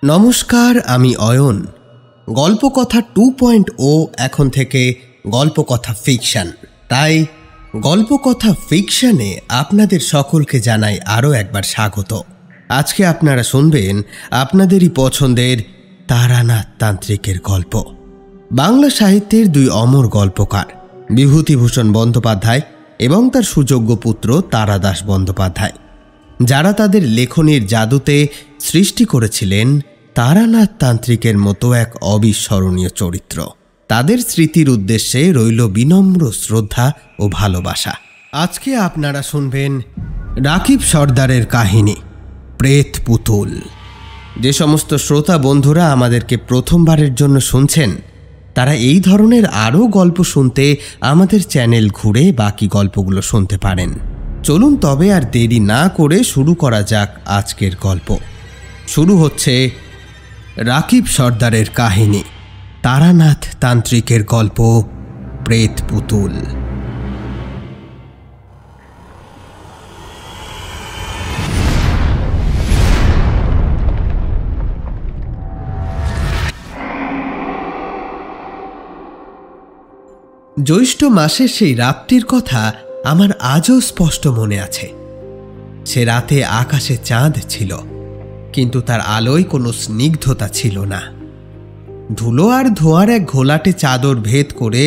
নমস্কার, আমি অয়ন। গল্পকথা 2.0 এখন থেকে গল্পকথা ফিকশন। তাই গল্পকথা ফিকশনে আপনাদের সকলকে জানাই আরও একবার স্বাগত। আজকে আপনারা শুনবেন আপনাদেরই পছন্দের তারানাথ তান্ত্রিকের গল্প। বাংলা সাহিত্যের দুই অমর গল্পকার বিভূতিভূষণ বন্দ্যোপাধ্যায় এবং তার সুযোগ্য পুত্র তারাদাস বন্দ্যোপাধ্যায়, যারা তাদের লেখনীর জাদুতে সৃষ্টি করেছিলেন তারানাথ তান্ত্রিকের মতো এক অবিস্মরণীয় চরিত্র। তাদের স্মৃতির উদ্দেশ্যে রইল বিনম্র শ্রদ্ধা ও ভালোবাসা। আজকে আপনারা শুনবেন রাকিব সর্দারের কাহিনী প্রেত পুতুল। যে সমস্ত শ্রোতা বন্ধুরা আমাদেরকে প্রথমবারের জন্য শুনছেন, তারা এই ধরনের আরও গল্প শুনতে আমাদের চ্যানেল ঘুরে বাকি গল্পগুলো শুনতে পারেন। চলুন তবে আর দেরি না করে শুরু করা যাক আজকের গল্প। শুরু হচ্ছে রাকিব সর্দারের কাহিনী তারানাথ তান্ত্রিকের গল্প প্রেত পুতুল। জ্যৈষ্ঠ মাসের সেই রাতটির কথা আমার আজও স্পষ্ট মনে আছে। সে রাতে আকাশে চাঁদ ছিল, কিন্তু তার আলোয় কোনো স্নিগ্ধতা ছিল না। ধুলো আর ধোঁয়ার এক ঘোলাটে চাদর ভেদ করে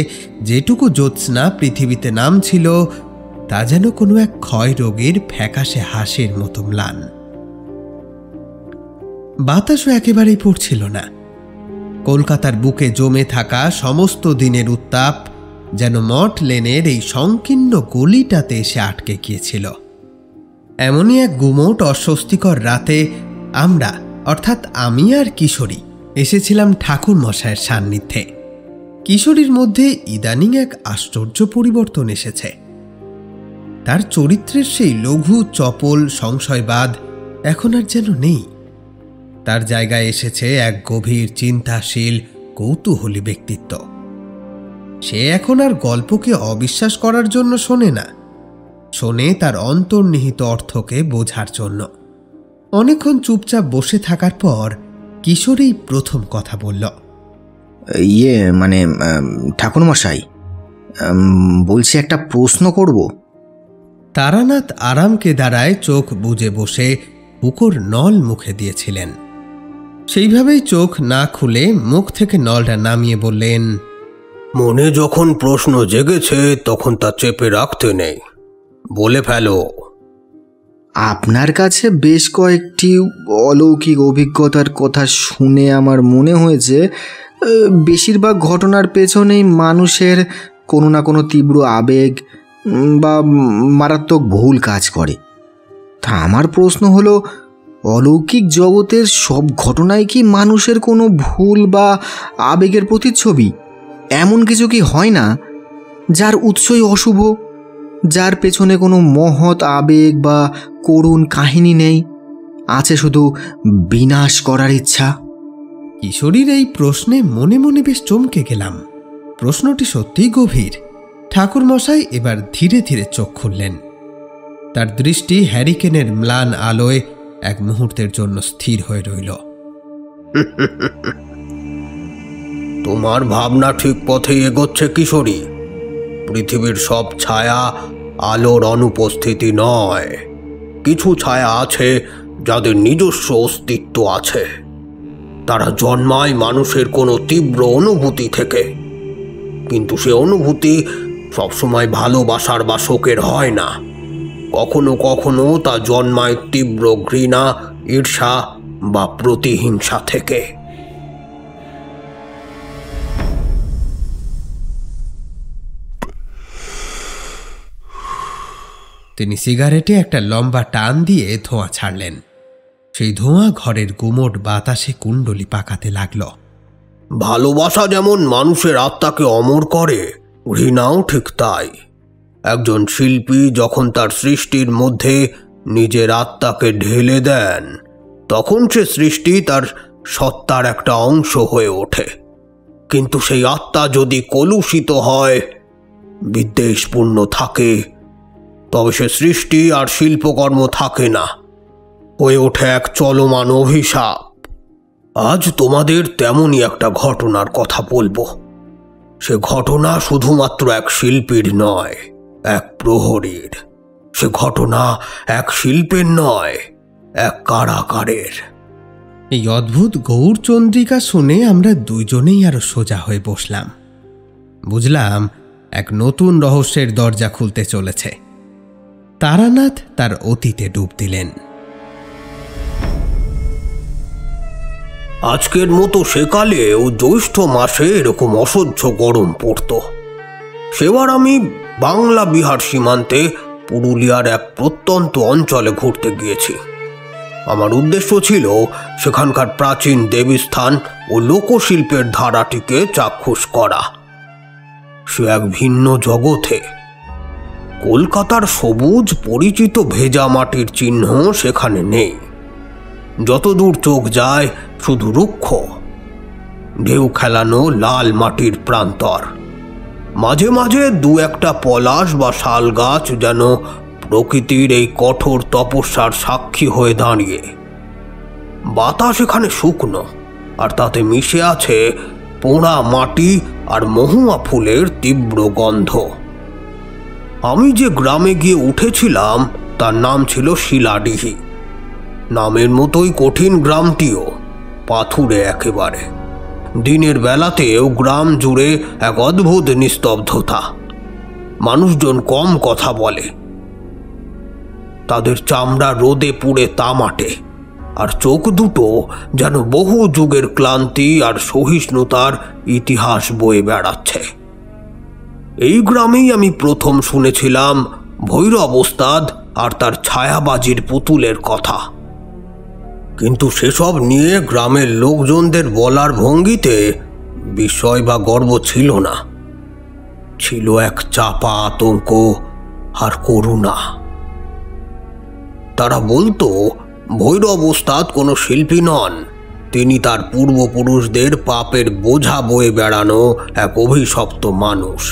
যেটুকু জ্যোৎস্না পৃথিবীতে নামছিল, তা যেন কোনো এক ক্ষয় রোগের ফ্যাকাশে হাসির মতো ম্লান। বাতাসও একেবারেই পড়ছিল না। কলকাতার বুকে জমে থাকা সমস্ত দিনের উত্তাপ যেন মঠ লেনের এই সংকীর্ণ গলিটাতে এসে আটকে গিয়েছিল। এমনই এক গুমোট অস্বস্তিকর রাতে আমরা, অর্থাৎ আমি আর কিশোরী, এসেছিলাম ঠাকুর মশায়ের সান্নিধ্যে। কিশোরীর মধ্যে ইদানিং এক আশ্চর্য পরিবর্তন এসেছে। তার চরিত্রের সেই লঘু চপল সংশয়বাদ এখন আর যেন নেই। তার জায়গায় এসেছে এক গভীর চিন্তাশীল কৌতূহলী ব্যক্তিত্ব। সে এখন আর গল্পকে অবিশ্বাস করার জন্য শোনে না, শোনে তার অন্তর্নিহিত অর্থকে বোঝার জন্য। অনেকক্ষণ চুপচাপ বসে থাকার পর কিশোরী প্রথম কথা বলল। ঠাকুরমশাই, বলছি একটা প্রশ্ন করব। তারানাথ আরামকে দাঁড়ায় চোখ বুজে বসে পুকুর নল মুখে দিয়েছিলেন। সেইভাবেই চোখ না খুলে মুখ থেকে নলটা নামিয়ে বললেন, মনে যখন প্রশ্ন জেগেছে তখন তা চেপে রাখতে নেই, বলে ফেলো। আপনার কাছে বেশ কয়েকটি অলৌকিক অভিজ্ঞতার কথা শুনে আমার মনে হয়েছে বেশিরভাগ ঘটনার পেছনেই মানুষের কোনো না কোনো তীব্র আবেগ বা মারাত্মক ভুল কাজ করে। তা আমার প্রশ্ন হলো, অলৌকিক জগতের সব ঘটনাই কি মানুষের কোনো ভুল বা আবেগের প্রতিচ্ছবি? এমন কিছু কি হয় না যার উৎসই অশুভ, যার পেছনে কোনো মহৎ আবেগ বা করুণ কাহিনী নেই, আছে শুধু বিনাশ করার ইচ্ছা? কিশোরীর এই প্রশ্নে মনে মনে বেশ চমকে গেলাম। প্রশ্নটি সত্যিই গভীর। ঠাকুরমশাই এবার ধীরে ধীরে চোখ খুললেন। তার দৃষ্টি হ্যারিকেনের ম্লান আলোয় এক মুহূর্তের জন্য স্থির হয়ে রইল। তোমার ভাবনা ঠিক পথে এগোচ্ছে কিশোরী। পৃথিবীর সব ছায়া আলোর অনুপস্থিতি নয়। কিছু ছায়া আছে যাদের নিজস্ব অস্তিত্ব আছে। তারা জন্মায় মানুষের কোনো তীব্র অনুভূতি থেকে, কিন্তু সে অনুভূতি সবসময় ভালোবাসার বা শোকের হয় না। কখনো কখনো তা জন্মায় তীব্র ঘৃণা, ঈর্ষা বা প্রতিহিংসা থেকে। তিনি সিগারেটে একটা লম্বা টান দিয়ে ধোঁয়া ছাড়লেন। সেই ধোঁয়া ঘরের গুমোট বাতাসে কুণ্ডলি পাকাতে লাগল। ভালোবাসা যেমন মানুষের আত্মাকে অমর করে, ঘৃণাও ঠিক তাই। একজন শিল্পী যখন তার সৃষ্টির মধ্যে নিজের আত্মাকে ঢেলে দেন, তখন সে সৃষ্টি তার সত্তার একটা অংশ হয়ে ওঠে। কিন্তু সেই আত্মা যদি কলুষিত হয়, বিদ্বেষপূর্ণ থাকে, তবে সে সৃষ্টি আর শিল্পকর্ম থাকে না, হয়ে ওঠে এক চলমান অভিশাপ। আজ তোমাদের তেমনই একটা ঘটনার কথা বলবো। সে ঘটনা শুধুমাত্র এক শিল্পীর নয়, এক প্রহরীর। সে ঘটনা এক শিল্পের নয়, এক কারাগারের। এই অদ্ভুত গৌরচন্দ্রিকা শুনে আমরা দুজনেই আরো সোজা হয়ে বসলাম। বুঝলাম এক নতুন রহস্যের দরজা খুলতে চলেছে। তারানাথ তার অতীতে ডুব দিলেন। আজকের মতো সেকালেও জ্যৈষ্ঠ মাসে এরকম অসহ্য গরম পড়ত। সেবার আমি বাংলা বিহার সীমান্তে পুরুলিয়ার এক প্রত্যন্ত অঞ্চলে ঘুরতে গিয়েছি। আমার উদ্দেশ্য ছিল সেখানকার প্রাচীন দেবীস্থান ও লোকশিল্পের ধারাটিকে চাক্ষুষ করা। সে এক ভিন্ন জগতে। কলকাতার সবুজ পরিচিত ভেজা মাটির চিহ্ন সেখানে নেই। যতদূর চোখ যায় শুধু রুক্ষ ঢেউ খেলানো লাল মাটির প্রান্তর। মাঝে মাঝে দু একটা পলাশ বা শাল গাছ যেন প্রকৃতির এই কঠোর তপস্যার সাক্ষী হয়ে দাঁড়িয়ে। বাতাস এখানে শুকনো, আর তাতে মিশে আছে পোড়া মাটি আর মহুয়া ফুলের তীব্র গন্ধ। আমি যে গ্রামে গিয়ে উঠেছিলাম তার নাম ছিল শিলাডিহি। নামের মতোই কঠিন গ্রামটিও, পাথুরে একেবারে। দিনের বেলাতেও গ্রাম জুড়ে এক অদ্ভুত নিস্তব্ধতা। মানুষজন কম কথা বলে, তাদের চামড়া রোদে পুড়ে তামাটে, আর চোখ দুটো যেন বহু যুগের ক্লান্তি আর সহিষ্ণুতার ইতিহাস বয়ে বেড়াচ্ছে। এই গ্রামেই আমি প্রথম শুনেছিলাম ভৈরব ওস্তাদ আর তার ছায়াবাজির পুতুলের কথা। কিন্তু সেসব নিয়ে গ্রামের লোকজনদের বলার ভঙ্গিতে বিস্ময় বা গর্ব ছিল না, ছিল এক চাপা আতঙ্ক আর করুণা। তারা বলতো ভৈরব ওস্তাদ কোনো শিল্পী নন, তিনি তার পূর্বপুরুষদের পাপের বোঝা বয়ে বেড়ানো এক অভিশপ্ত মানুষ।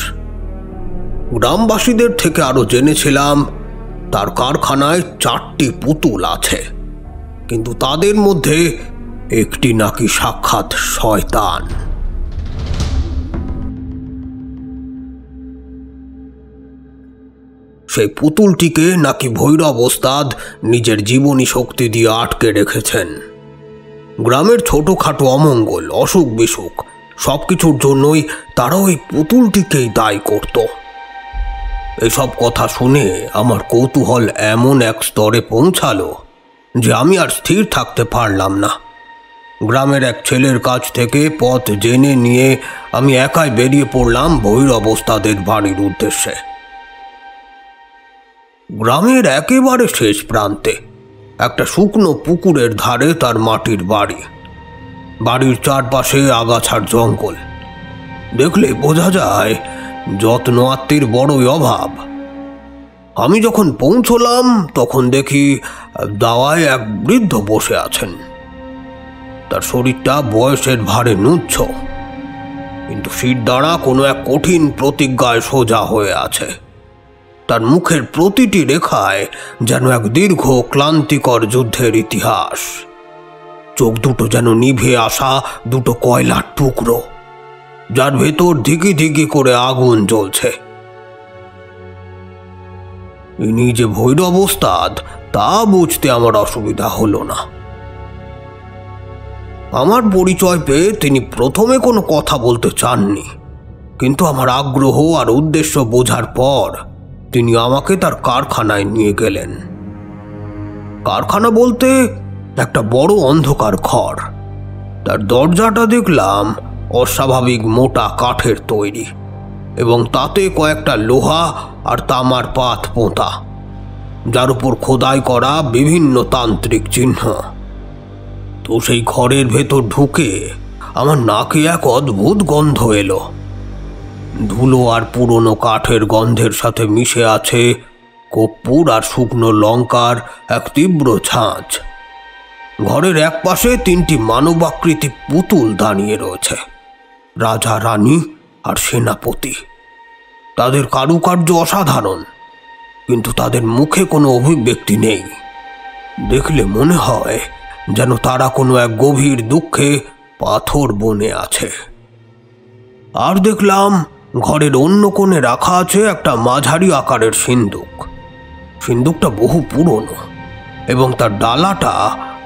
গ্রামবাসীদের থেকে আরো জেনেছিলাম তার কারখানায় 4টি পুতুল আছে, কিন্তু তাদের মধ্যে একটি নাকি সাক্ষাৎ শয়তান। সেই পুতুলটিকে নাকি ভৈরব ওস্তাদ নিজের জীবনী শক্তি দিয়ে আটকে রেখেছেন। গ্রামের ছোটখাটো অমঙ্গল, অসুখ বিসুখ সবকিছুর জন্যই তারা ওই পুতুলটিকেই দায়ী করত। এসব কথা শুনে আমার কৌতূহল এমন এক স্তরে পৌঁছালো যে আমি আর স্থির থাকতে পারলাম না। গ্রামের এক ছেলের কাছ থেকে পথ জেনে নিয়ে আমি একাই বেরিয়ে পড়লাম ভৈরব ওস্তাদের বাড়ির উদ্দেশ্যে। গ্রামের একেবারে শেষ প্রান্তে একটা শুকনো পুকুরের ধারে তার মাটির বাড়ি। বাড়ির চারপাশে আগাছার জঙ্গল। দেখলে বোঝা যায় যত্ন আত্মীর বড়ই অভাব। আমি যখন পৌঁছলাম তখন দেখি দাওয়ায় এক বৃদ্ধ বসে আছেন। তার শরীরটা বয়সের ভারে নুচ্ছ, কিন্তু শিরদাঁড়া কোনো এক কঠিন প্রতিজ্ঞায় সোজা হয়ে আছে। তার মুখের প্রতিটি রেখায় যেন এক দীর্ঘ ক্লান্তিকর যুদ্ধের ইতিহাস। চোখ দুটো যেন নিভে আসা দুটো কয়লার টুকরো, যার ভেতর ধিকি ধিকি করে আগুন জ্বলছে। ইনি যে ভৈরব ওস্তাদ তা বুঝতে আমার অসুবিধা হলো না। আমার পরিচয় পেয়ে তিনি প্রথমে কোনো কথা বলতে চাননি, কিন্তু আমার আগ্রহ আর উদ্দেশ্য বোঝার পর তিনি আমাকে তার কারখানায় নিয়ে গেলেন। কারখানা বলতে একটা বড় অন্ধকার ঘর। তার দরজাটা দেখলাম অস্বাভাবিক মোটা কাঠের তৈরি, এবং তাতে কয়েকটা লোহা আর তামার পাত পোঁতা, যার উপর খোদাই করা বিভিন্ন তান্ত্রিক চিহ্ন। তো সেই ঘরের ভেতর ঢুকে আমার নাকে এক অদ্ভুত গন্ধ এলো। ধুলো আর পুরনো কাঠের গন্ধের সাথে মিশে আছে কর্পূর আর শুকনো লঙ্কার এক তীব্র ঝাঁঝ। ঘরের এক পাশে 3টি মানবাকৃতি পুতুল দাঁড়িয়ে রয়েছে, রাজা, রানী আর সেনাপতি। তাদের কারুকার্য অসাধারণ, কিন্তু তাদের মুখে কোনো অভিব্যক্তি নেই। দেখলে মনে হয় যেন তারা কোনো এক গভীর দুঃখে পাথর বনে আছে। আর দেখলাম ঘরের অন্য কোণে রাখা আছে একটা মাঝারি আকারের সিন্দুক। সিন্দুকটা বহু পুরনো এবং তার ডালাটা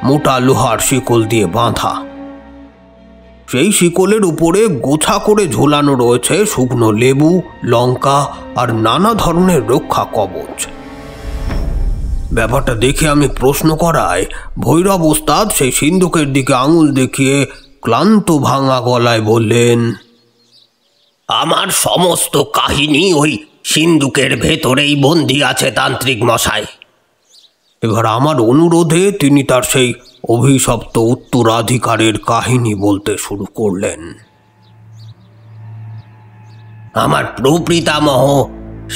মোটা লোহার শিকল দিয়ে বাঁধা। সেই শিকলের উপরে গোছা করে ঝোলানো রয়েছে শুকনো লেবু, লঙ্কা আর নানা ধরনের রক্ষা কবচ। ব্যাপারটা দেখে আমি প্রশ্ন করায় ভৈরব ওস্তাদ সেই সিন্দুকের দিকে আঙুল দেখিয়ে ক্লান্ত ভাঙা গলায় বললেন, আমার সমস্ত কাহিনী ওই সিন্দুকের ভেতরেই বন্দী আছে তান্ত্রিক মশাই। এবার আমার অনুরোধে তিনি তার সেই অভিশপ্ত উত্তরাধিকারের কাহিনী বলতে শুরু করলেন। আমার প্রপিতামহ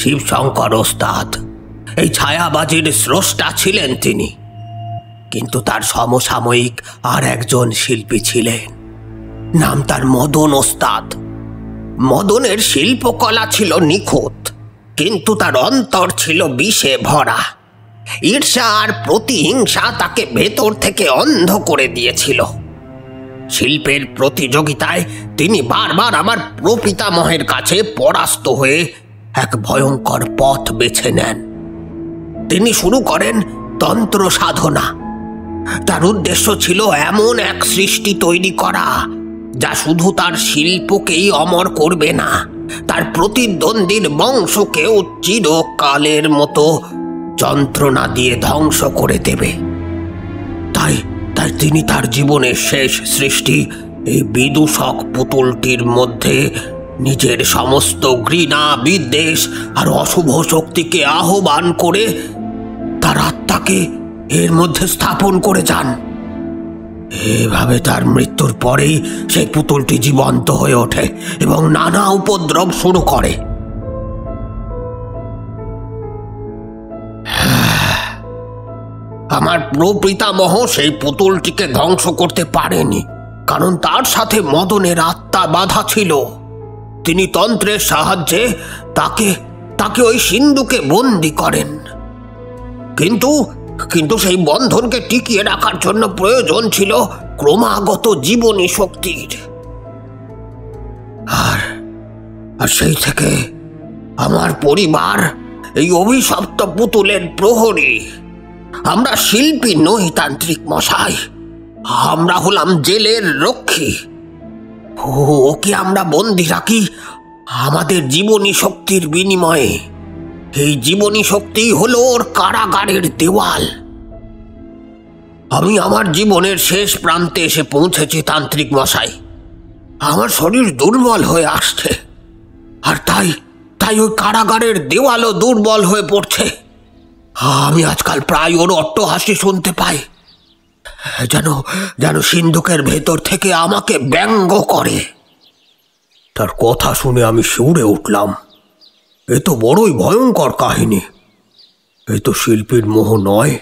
শিবশঙ্কর ওস্তাদ এই ছায়াবাজির স্রষ্টা ছিলেন তিনি, কিন্তু তার সমসাময়িক আর একজন শিল্পী ছিলেন, নাম তার মদন ওস্তাদ। মদনের শিল্পকলা ছিল নিখুঁত, কিন্তু তার অন্তর ছিল বিষে ভরা। ঈর্ষা আর প্রতিহিংসা তাকে ভেতর থেকে অন্ধ করে দিয়েছিল। শিল্পের প্রতিযোগিতায় তিনি বারবার আমার প্রপিতামহের কাছে পরাস্ত হয়ে এক ভয়ঙ্কর পথ বেছে নেন। তিনি শুরু করেন তন্ত্র সাধনা। তার উদ্দেশ্য ছিল এমন এক সৃষ্টি তৈরি করা যা শুধু তার শিল্পকেই অমর করবে না, তার প্রতিদ্বন্দ্বীর বংশকেও চিরকালের মতো যন্ত্রণা দিয়ে ধ্বংস করে দেবে। তাই তাই তিনি তার জীবনের শেষ সৃষ্টি এই বিদূষক পুতুলটির মধ্যে নিজের সমস্ত ঘৃণা, বিদ্বেষ আর অশুভ শক্তিকে আহ্বান করে তার আত্মাকে এর মধ্যে স্থাপন করে যান। এভাবে তার মৃত্যুর পরেই সেই পুতুলটি জীবন্ত হয়ে ওঠে এবং নানা উপদ্রব শুরু করে। আমার প্রপিতামহ সেই পুতুলটিকে ধ্বংস করতে পারেনি, কারণ তার সাথে মদনের আত্মা বাধা ছিল। তিনি তন্ত্রের সাহায্যে তাকে ওই সিন্ধুকে বন্দী করেন, কিন্তু সেই বন্ধনকে টিকিয়ে রাখার জন্য প্রয়োজন ছিল ক্রমাগত জীবনী শক্তির। আর সেই থেকে আমার পরিবার এই অভিশপ্ত পুতুলের প্রহরী। আমরা শিল্পী নই তান্ত্রিক মশাই, আমরা হলাম জেলের রক্ষী। ওকে আমরা বন্দী রাখি আমাদের জীবনী শক্তির বিনিময়ে। এই জীবনী শক্তি হলো ওর কারাগারের দেওয়াল। আমি আমার জীবনের শেষ প্রান্তে এসে পৌঁছেছি তান্ত্রিক মশাই। আমার শরীর দুর্বল হয়ে আসছে, আর তাই ওই কারাগারের দেওয়ালও দুর্বল হয়ে পড়ছে। আমি আজকাল প্রায় ওর অট্টহাসি শুনতে পাই, যেন সিন্ধুকের ভেতর থেকে আমাকে ব্যঙ্গ করে। তার কথা শুনে আমি শিউরে উঠলাম। এ তো বড়ই ভয়ঙ্কর কাহিনী। এ তো শিল্পীর মোহ নয়,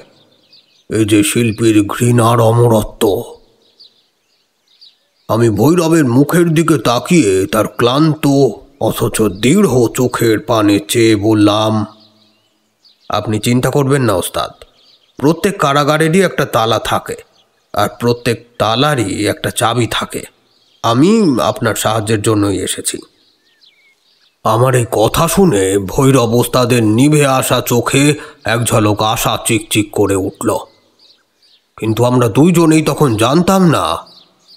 এই যে শিল্পীর ঘৃণার অমরত্ব। আমি ভৈরবের মুখের দিকে তাকিয়ে তার ক্লান্ত অথচ দৃঢ় চোখের পানে চেয়ে বললাম, আপনি চিন্তা করবেন না ওস্তাদ, প্রত্যেক কারাগারেরই একটা তালা থাকে, আর প্রত্যেক তালারই একটা চাবি থাকে। আমি আপনার সাহায্যের জন্যই এসেছি। আমার এই কথা শুনে ভৈরব ওস্তাদের নিভে আসা চোখে এক ঝলক আশা চিকচিক করে উঠল। কিন্তু আমরা দুইজনেই তখন জানতাম না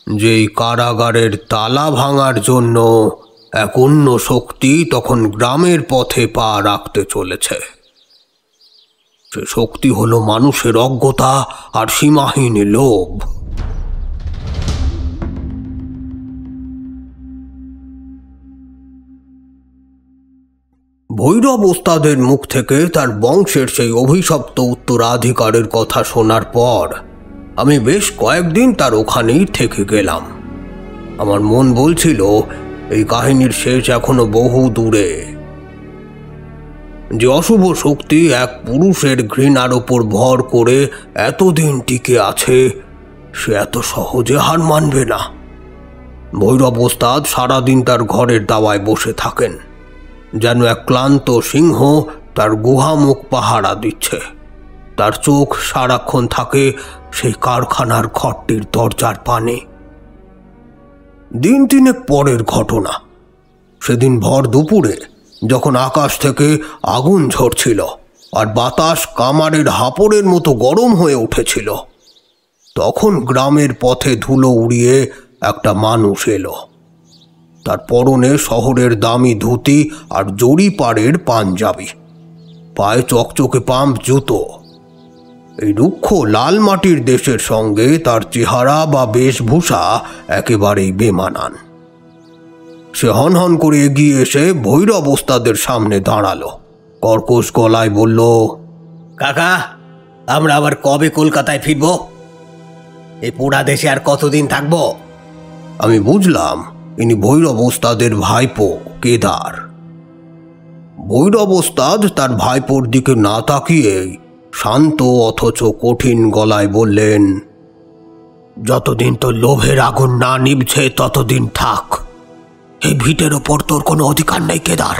যে এই কারাগারের তালা ভাঙার জন্য এক অন্য শক্তি তখন গ্রামের পথে পা রাখতে চলেছে। সে শক্তি হলো মানুষের অজ্ঞতা আর সীমাহীন লোভ। ভৈরব ওস্তাদের মুখ থেকে তার বংশের সেই অভিশপ্ত উত্তরাধিকারের কথা শোনার পর আমি বেশ কয়েকদিন তার ওখানেই থেকে গেলাম। আমার মন বলছিল এই কাহিনীর শেষ এখনো বহু দূরে। যে অশুভ শক্তি এক পুরুষের ঘৃণার ওপর ভর করে এতদিন টিকে আছে, সে এত সহজে হার মানবে না। ভৈরব ওস্তাদ সারাদিন তার ঘরের দাওয়ায় বসে থাকেন, যেন এক ক্লান্ত সিংহ তার গুহামুখ পাহারা দিচ্ছে। তার চোখ সারাক্ষণ থাকে সেই কারখানার ঘরটির দরজার পানে। দিন তিনেক পরের ঘটনা। সেদিন ভর দুপুরে যখন আকাশ থেকে আগুন ঝরছিল আর বাতাস কামারের হাপড়ের মতো গরম হয়ে উঠেছিল, তখন গ্রামের পথে ধুলো উড়িয়ে একটা মানুষ এলো। তার পরনে শহরের দামি ধুতি আর জরি পাড়ের পাঞ্জাবি, পায়ে চকচকে পাম্প জুতো। এই রুক্ষ লাল মাটির দেশের সঙ্গে তার চেহারা বা বেশভূষা একেবারেই বেমানান। সে হনহন করে এগিয়ে এসে ভৈরব ওস্তাদের সামনে দাঁড়ালো। কর্কশ গলায় বলল, কাকা, আমরা আবার কবে কলকাতায় ফিরব? এই পোড়া দেশে আর কতদিন থাকব? আমি বুঝলাম ইনি ভৈরব ওস্তাদের ভাইপো কেদার। ভৈরব ওস্তাদ তার ভাইপোর দিকে না তাকিয়েই শান্ত অথচ কঠিন গলায় বললেন, যতদিন তো লোভের আগুন না নিভছে ততদিন থাক। এই ভিটের ওপর তোর কোনো অধিকার নেই কেদার,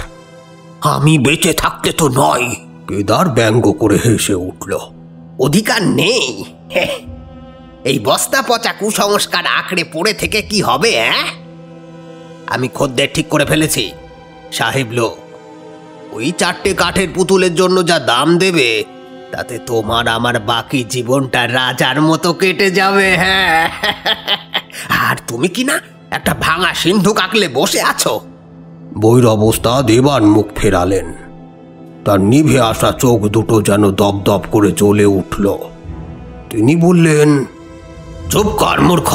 আমি বেঁচে থাকতে তো নয়। কেদার ব্যঙ্গ করে হেসে উঠল। অধিকার নেই? এই বস্তা পচা কুসংস্কার আঁকড়ে পড়ে থেকে কি হবে? আমি খদ্দের ঠিক করে ফেলেছি। সাহেব লোক, ওই 4টে কাঠের পুতুলের জন্য যা দাম দেবে তাতে তোমার আমার বাকি জীবনটা রাজার মতো কেটে যাবে। হ্যাঁ, আর তুমি কি না একটা ভাঙা সিন্ধুক আঁকলে বসে আছো? ভৈরব ওস্তাদ এবার মুখ ফেরালেন। তার নিভে আসা চোখ দুটো যেন দপদপ করে জ্বলে উঠল। তিনি বললেন, চুপ কর মূর্খ।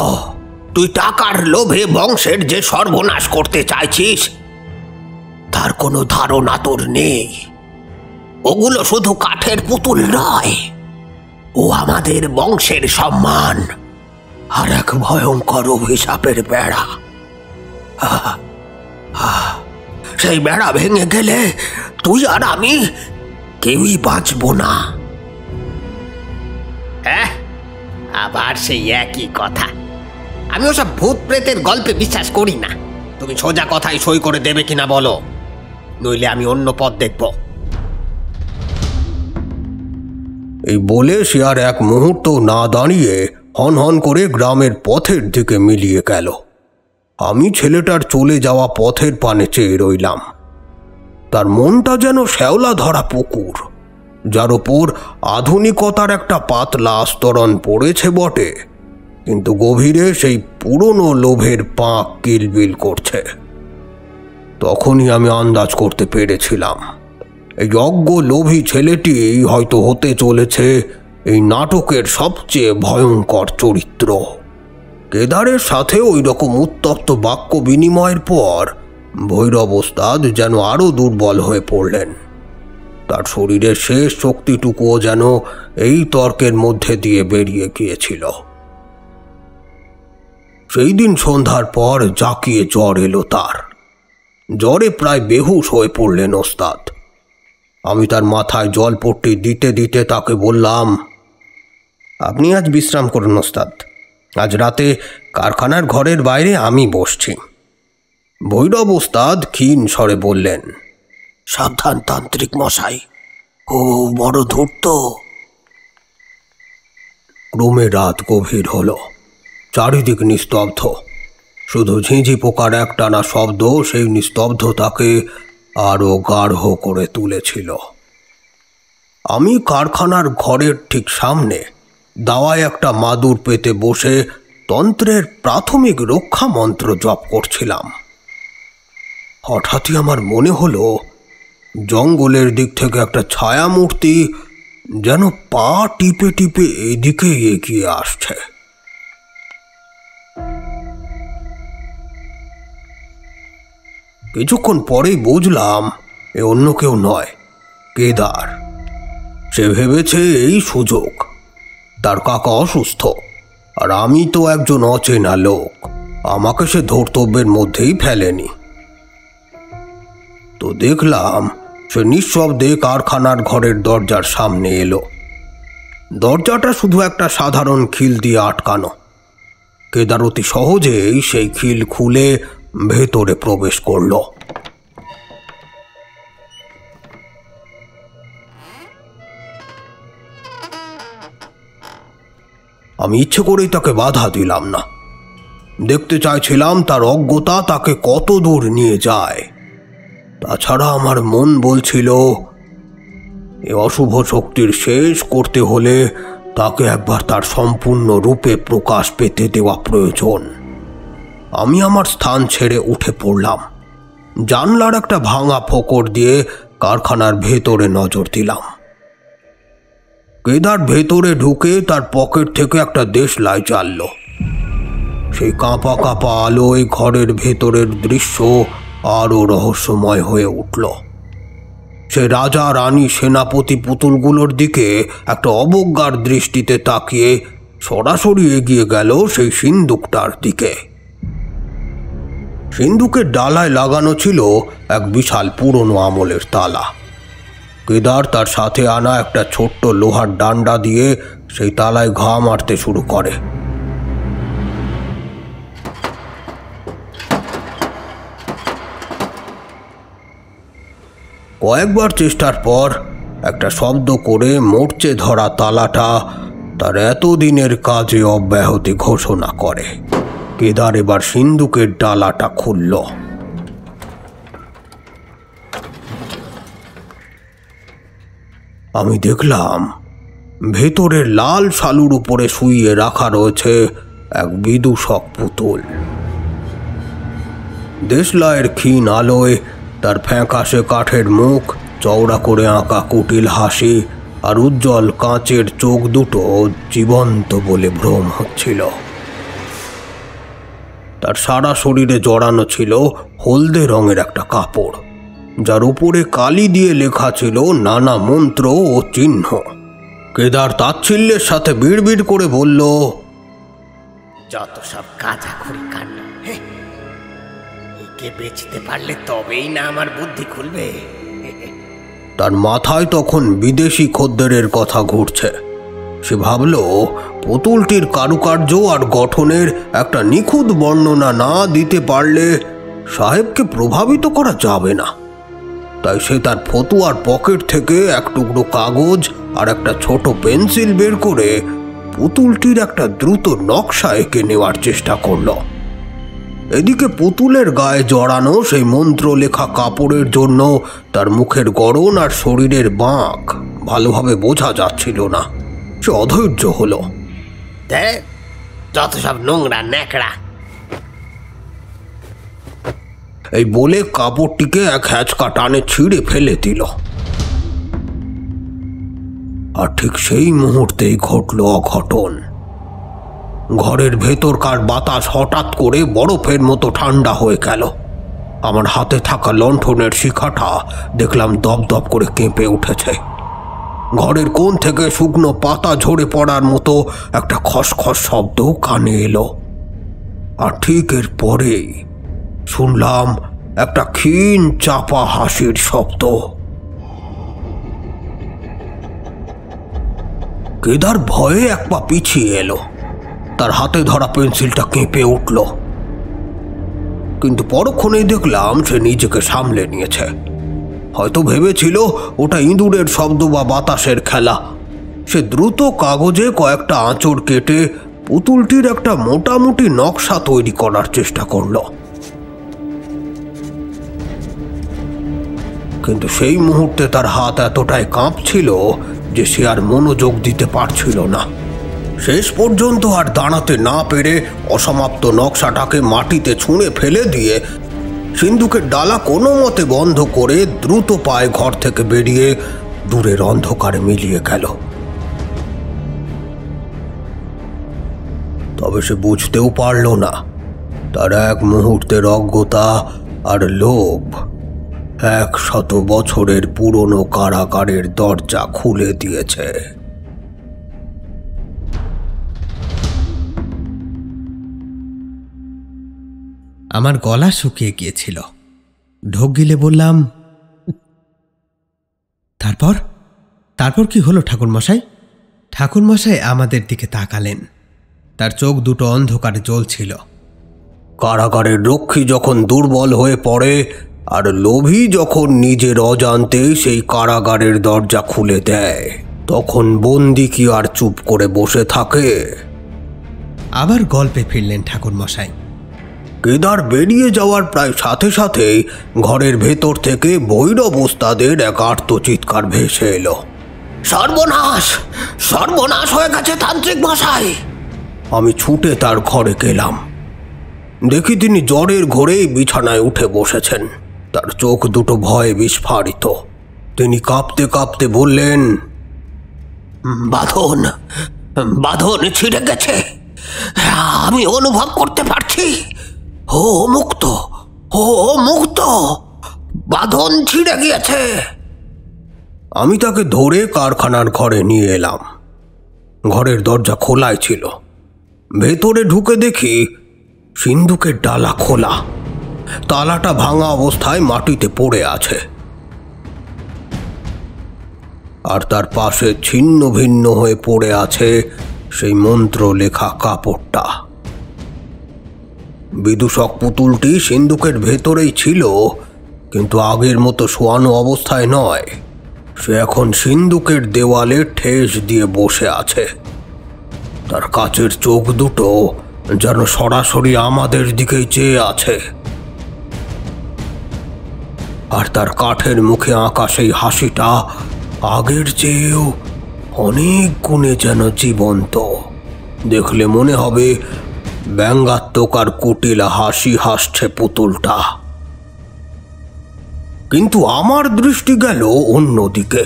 তুই টাকার লোভে বংশের যে সর্বনাশ করতে চাইছিস তার কোনো ধারণা তোর নেই। ওগুলো শুধু কাঠের পুতুল নয়, ও আমাদের বংশের সম্মান আর এক ভয়ঙ্কর অভিশাপের বেড়া। সেই বেড়া ভেঙে গেলে তুই আর আমি কেউই বাঁচব না। হ্যাঁ, আবার সেই একই কথা। আমি ওসব ভূত প্রেতের গল্পে বিশ্বাস করি না। তুমি সোজা কথাই সই করে দেবে কিনা বলো, নইলে আমি অন্য পথ দেখব। এই বলে সে আর এক মুহূর্ত না দাঁড়িয়ে হনহন করে গ্রামের পথের দিকে মিলিয়ে গেল। আমি ছেলেটার চলে যাওয়া পথের পানে চেয়ে রইলাম। তার মনটা যেন শ্যাওলা ধরা পুকুর, যার ওপর আধুনিকতার একটা পাতলা আস্তরণ পড়েছে বটে, কিন্তু গভীরে সেই পুরনো লোভের পাঁক কিলবিল করছে। তখনই আমি আন্দাজ করতে পেরেছিলাম এই অজ্ঞ লোভী ছেলেটি হয়তো হতে চলেছে এই নাটকের সবচেয়ে ভয়ঙ্কর চরিত্র। কেদারের সাথে ওই রকম উত্তপ্ত বাক্য বিনিময়ের পর ভৈরব ওস্তাদ যেন আরো দুর্বল হয়ে পড়লেন। তার শরীরের শেষ শক্তিটুকুও যেন এই তর্কের মধ্যে দিয়ে বেরিয়ে গিয়েছিল। সেই দিন সন্ধ্যার পর জাঁকিয়ে জ্বর এলো তার। জ্বরে প্রায় বেহুশ হয়ে পড়লেন ওস্তাদ। আমি তার মাথায় জলপট্টি দিতে দিতে তাকে বললাম, আপনি আজ বিশ্রাম করুন ওস্তাদ, আজ রাতে কারখানার ঘরের বাইরে আমি বসছি। ভৈরব ওস্তাদ ক্ষীণ স্বরে বললেন, সাবধান তান্ত্রিক মশাই, ও বড় ধূর্ত। ক্রমে রাত গভীর হল। চারিদিক নিস্তব্ধ, শুধু ঝিঁঝি পোকার একটানা শব্দ সেই নিস্তব্ধতাকে আরো গাঢ় করে তুলেছিল। আমি কারখানার ঘরের ঠিক সামনে দাওয়ায় একটা মাদুর পেতে বসে তন্ত্রের প্রাথমিক রক্ষা মন্ত্র জপ করছিলাম। হঠাৎই আমার মনে হলো জঙ্গলের দিক থেকে একটা ছায়া মূর্তি যেন পা টিপে টিপে এদিকে এগিয়ে আসছে। কিছুক্ষণ পরেই বুঝলাম এ অন্য কেউ নয়, কেদার। সে ভেবেছে এই সুযোগ। তার কাকা অসুস্থ আর আমি তো একজন অচেনা লোক, আমাকে সে ধর্তব্যের মধ্যেই ফেলেনি। তো দেখলাম সে নিঃশব্দে কারখানার ঘরের দরজার সামনে এলো। দরজাটা শুধু একটা সাধারণ খিল দিয়ে আটকানো। কেদার অতি সহজেই সেই খিল খুলে ভেতরে প্রবেশ করল। আমি ইচ্ছে করেই তাকে বাধা দিলাম না। দেখতে চাইছিলাম তার অজ্ঞতা তাকে কত দূর নিয়ে যায়। তাছাড়া আমার মন বলছিল এ অশুভ শক্তির শেষ করতে হলে তাকে একবার তার সম্পূর্ণ রূপে প্রকাশ পেতে দেওয়া প্রয়োজন। আমি আমার স্থান ছেড়ে উঠে পড়লাম। জানলার একটা ভাঙা ফোকর দিয়ে কারখানার ভেতরে নজর দিলাম। কেদার ভেতরে ঢুকে তার পকেট থেকে একটা দেশলাই জ্বালল। সেই কাঁপা কাঁপা আলোয় ঘরের ভেতরের দৃশ্য আরও রহস্যময় হয়ে উঠল। সে রাজা রানী সেনাপতি পুতুলগুলোর দিকে একটা অবজ্ঞার দৃষ্টিতে তাকিয়ে সরাসরি এগিয়ে গেল সেই সিন্দুকটার দিকে। সিন্দুকের ডালায় লাগানো ছিল এক বিশাল পুরনো আমলের তালা। কেদার তার সাথে আনা একটা ছোট্ট লোহার ডান্ডা দিয়ে সেই তালায় ঘা মারতে শুরু করে। কয়েকবার চেষ্টার পর একটা শব্দ করে মরচে ধরা তালাটা তার এতদিনের কাজে অব্যাহতি ঘোষণা করে। কেদার এবার সিন্দুকের ডালাটা খুলল। আমি দেখলাম ভেতরের লাল শালুর উপরে শুইয়ে রাখা রয়েছে এক বিদূষক পুতুল। দেশলাইয়ের ক্ষীণ আলোয় তার ফ্যাকাশে কাঠের মুখ, চওড়া করে আঁকা কুটিল হাসি আর উজ্জ্বল কাঁচের চোখ দুটো জীবন্ত বলে ভ্রম হচ্ছিল। তার সারা শরীরে জড়ানো ছিল হলদে রঙের একটা কাপড়, যার উপরে কালি দিয়ে লেখা ছিল নানা মন্ত্র ও চিহ্ন। কেদার তাচ্ছিল্যের সাথে বিড়বিড় করে বলল, যত সব কাজাখড়ি কাণ্ড, একে বেচতে পারলে তবেই না আমার বুদ্ধি খুলবে। তার মাথায় তখন বিদেশি খদ্দেরের কথা ঘুরছে। সে ভাবল পুতুলটির কারুকার্য আর গঠনের একটা নিখুঁত বর্ণনা না দিতে পারলে সাহেবকে প্রভাবিত করা যাবে না। তাই সে তার ফতুয়ার পকেট থেকে এক টুকরো কাগজ আর একটা ছোট পেন্সিল বের করে পুতুলটির একটা দ্রুত নকশা এঁকে নেওয়ার চেষ্টা করল। এদিকে পুতুলের গায়ে জড়ানো সেই মন্ত্র লেখা কাপড়ের জন্য তার মুখের গড়ন আর শরীরের বাঁক ভালোভাবে বোঝা যাচ্ছিল না। সে অধৈর্য হলো। দেখ, যত সব নোংরা ন্যাকড়া। এই বলে কাপড়টিকে এক হ্যাচকা টানে ছিঁড়ে ফেলে দিল। আর ঠিক সেই মুহূর্তেই ঘটল অঘটন। ঘরের ভেতরকার বাতাস হঠাৎ করে বরফের মতো ঠান্ডা হয়ে গেল। আমার হাতে থাকা লণ্ঠনের শিখাটা দেখলাম দপদপ করে কেঁপে উঠেছে। ঘরের কোণ থেকে শুকনো পাতা ঝরে পড়ার মতো একটা খসখস শব্দ কানে এলো। আর ঠিক এর পরেই শুনলাম একটা ক্ষীণ চাপা হাসির শব্দ। কেদার ভয়ে এক পা পিছিয়ে এলো। তার হাতে ধরা পেন্সিলটা কেঁপে উঠল, কিন্তু পরক্ষণেই দেখলাম সে নিজেকে সামলে নিয়েছে। হয়তো ভেবেছিল ওটা ইঁদুরের শব্দ বা বাতাসের খেলা। সে দ্রুত কাগজে কয়েকটা আঁচড় কেটে পুতুলটির একটা মোটামুটি নকশা তৈরি করার চেষ্টা করল। কিন্তু সেই মুহূর্তে তার হাত এতটাই কাঁপছিল যে সে আর মনোযোগ দিতে পারছিল না। শেষ পর্যন্ত আর দাঁড়াতে না পেরে অসমাপ্ত নকশাটাকে মাটিতে ছুঁড়ে ফেলে দিয়ে সিন্দুকের ডালা কোনো মতে বন্ধ করে দ্রুত পায়ে ঘর থেকে বেরিয়ে দূরের অন্ধকারে মিলিয়ে গেল। তবে সে বুঝতেও পারল না তার এক মুহূর্তের অজ্ঞতা আর লোভ 100 বছরের পুরনো কারাগারের দরজা খুলে দিয়েছে। আমার গলা শুকিয়ে গিয়েছিল। ঢোক গিলে বললাম, তারপর কি হলো ঠাকুরমশাই? ঠাকুরমশাই আমাদের দিকে তাকালেন। তার চোখ দুটো অন্ধকারে জ্বলছিল। কারাগারের রক্ষী যখন দুর্বল হয়ে পড়ে আর লোভী যখন নিজের অজান্তে সেই কারাগারের দরজা খুলে দেয়, তখন বন্দি কি আর চুপ করে বসে থাকে? আবার গল্পে ফিরলেন ঠাকুরমশাই। কেদার বেরিয়ে যাওয়ার প্রায় সাথে সাথেই ঘরের ভেতর থেকে ভৈরব ওস্তাদের এক আর্তচিৎকার ভেসে এলো। সর্বনাশ, সর্বনাশ হয়ে গেছে তান্ত্রিক মশাই। আমি ছুটে তার ঘরে গেলাম। দেখি তিনি জ্বরের ঘোরেই বিছানায় উঠে বসেছেন। তার চোখ দুটো ভয়ে বিস্ফারিত। তিনি কাঁপতে কাঁপতে বললেন, বাঁধন, বাঁধন ছিঁড়ে গেছে, আমি অনুভব করতে পারছি। ও মুক্ত, ও মুক্ত, বাঁধন ছিঁড়ে গিয়েছে। আমি তাকে ধরে কারখানার ঘরে নিয়ে এলাম। ঘরের দরজা খোলাই ছিল। ভেতরে ঢুকে দেখি সিন্ধুকের ডালা খোলা, তালাটা ভাঙা অবস্থায় মাটিতে পড়ে আছে, আর তার পাশে ছিন্ন ভিন্ন হয়ে পড়ে আছে সেই মন্ত্র লেখা কাপড়টা। বিদূষক পুতুলটি সিন্ধুকের ভেতরেই ছিল, কিন্তু আগের মতো শোয়ানো অবস্থায় নয়। সে এখন সিন্ধুকের দেওয়ালে ঠেস দিয়ে বসে আছে। তার কাচের চোখ দুটো যেন সরাসরি আমাদের দিকেই চেয়ে আছে, আর তার কাঠের মুখে আঁকা সেই হাসিটা আগের চেয়েও অনেক গুণে যেন জীবন্ত। দেখলে মনে হবে ব্যঙ্গাত্মক আর কুটিলা হাসি হাসছে পুতুলটা। কিন্তু আমার দৃষ্টি গেল অন্যদিকে।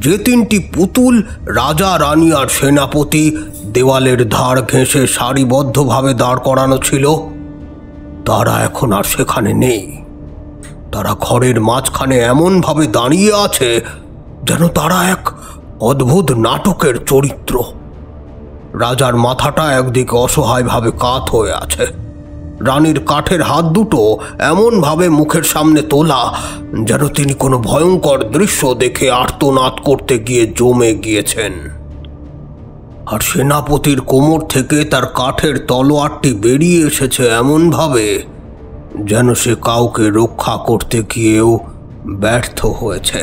যে তিনটি পুতুল রাজা, রানী আর সেনাপতি দেওয়ালের ধার ঘেঁষে সারিবদ্ধভাবে দাঁড় করানো ছিল, তারা এখন আর সেখানে নেই। তারা ঘরের মাঝখানে এমনভাবে দাঁড়িয়ে আছে যেন তারা এক অদ্ভুত নাটকের চরিত্র। রাজার মাথাটা একদিকে অসহায়ভাবে কাত হয়ে আছে। রানীর কাঠের হাত দুটো এমনভাবে মুখের সামনে তোলা যেন তিনি কোনো ভয়ঙ্কর দৃশ্য দেখে আর্তনাদ করতে গিয়ে জমে গিয়েছেন। আর সেনাপতির কোমর থেকে তার কাঠের তলোয়ারটি বেরিয়ে এসেছে এমনভাবে যেন সে কাউকে রক্ষা করতে গিয়েও ব্যর্থ হয়েছে।